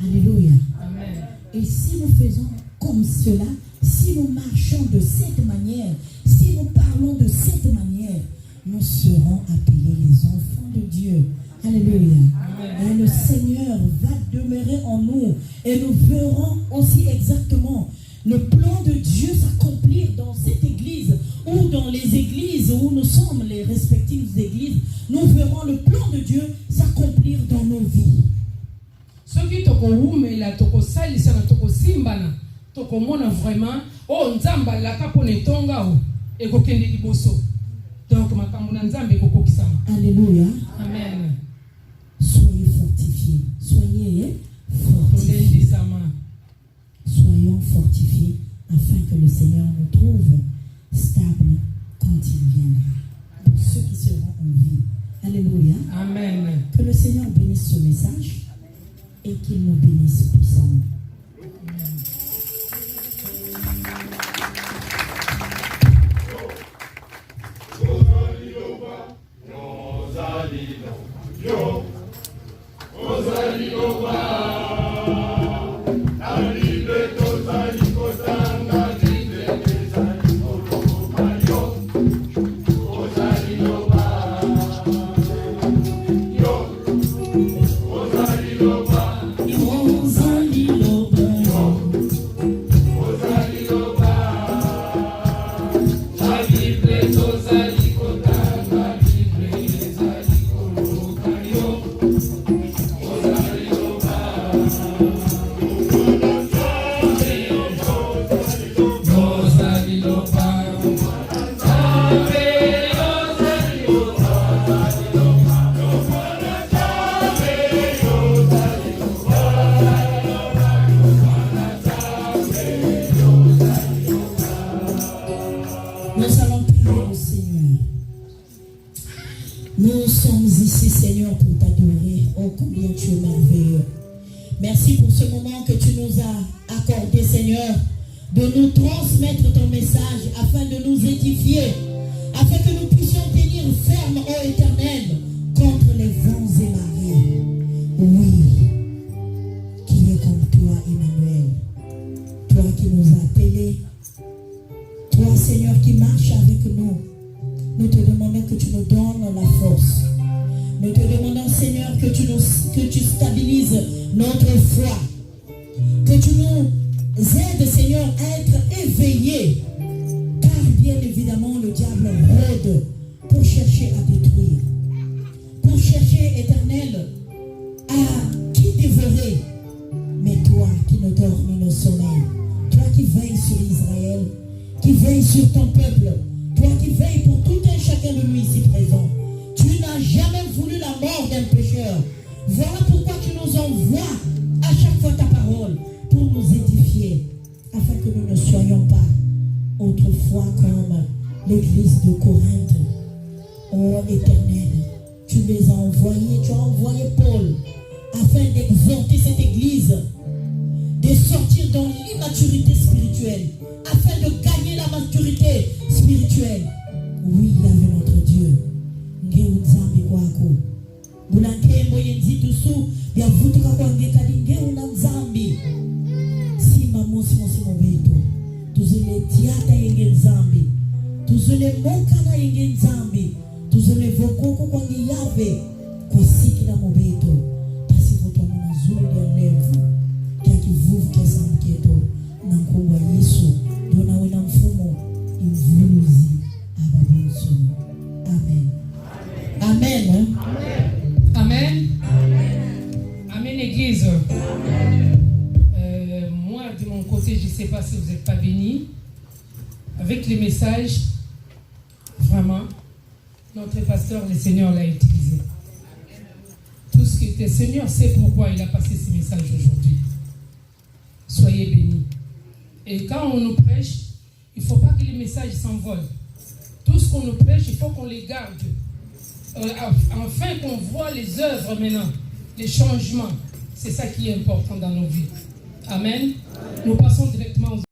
Alléluia. Amen. Et si nous faisons comme cela, si nous marchons de cette manière, si nous parlons de cette manière, nous serons appelés les enfants de Dieu. Alléluia. Amen. Et le Seigneur va demeurer en nous. Et nous verrons aussi exactement le plan de Dieu s'accomplir dans cette église ou dans les églises où nous sommes, les respectives églises. Nous verrons le plan de Dieu s'accomplir dans nos vies. Ce qui toko wumela toko salisa na toko simbana toko mona vraiment oh nzamba la kapone tonga o ekokende liboso. Donc makambo na nzambe ekokokisama. Alléluia. Amen. Soyez fortifiés. Soyez fortifiés. Soyons fortifiés afin que le Seigneur nous trouve stables quand il viendra. Pour ceux qui seront en vie. Alléluia. Amen. Que le Seigneur bénisse ce message et qu'il nous bénisse puissamment. Nous sommes ici, Seigneur, pour t'adorer. Oh, combien tu es merveilleux. Merci pour ce moment que tu nous as accordé, Seigneur, de nous transmettre ton message afin de nous édifier, afin que nous puissions tenir ferme, ô Éternel, contre les vents et marées. Oui, qui est comme toi, Emmanuel. Toi qui nous as appelés, toi, Seigneur, qui marche avec nous. Nous te demandons que tu nous donnes la force. Nous te demandons, Seigneur, que tu stabilises notre foi. Que tu nous aides, Seigneur, à être éveillés. Car bien évidemment, le diable rôde pour chercher à détruire. Pour chercher, Éternel, à qui dévorer. Mais toi qui ne dors ni ne sommeille, toi qui veilles sur Israël, qui veille sur ton peuple, toi qui veilles pour tout un chacun de nous ici présent, n'a jamais voulu la mort d'un pécheur. Voilà pourquoi tu nous envoies à chaque fois ta parole pour nous édifier, afin que nous ne soyons pas autrefois comme l'église de Corinthe. Oh Éternel, tu les as envoyés, tu as envoyé Paul afin d'exhorter cette église, de sortir dans l'immaturité spirituelle, afin de gagner la maturité spirituelle. Oui, il y avait notre Dieu. Ngeuzambi kwako. Bulantembo yenzitusu ya vutuka kwa ngekadi ngeuna nzambi. Sima mosi mobeto. Tuzele tiata yenge nzambi. Tuzele mokana yenge nzambi. Tuzele vokoko kwa ngeyave. Kwa siki na mobeto. Pasi voto muna zulu ya levu. Kia kivuvu kia samketo. Na mkubwa Yesu. Dona wena mfumo. Invuluzi. Ababunsu. Amen. Amen. Amen. Amen, Église. Moi, de mon côté, je ne sais pas si vous n'êtes pas bénis. Avec les messages, vraiment, notre pasteur, le Seigneur l'a utilisé. Tout ce qui était Seigneur sait pourquoi il a passé ces messages aujourd'hui. Soyez bénis. Et quand on nous prêche, il ne faut pas que les messages s'envolent. Tout ce qu'on nous prêche, il faut qu'on les garde. Afin qu'on voit les œuvres maintenant, les changements. C'est ça qui est important dans nos vies. Amen. Nous passons directement aux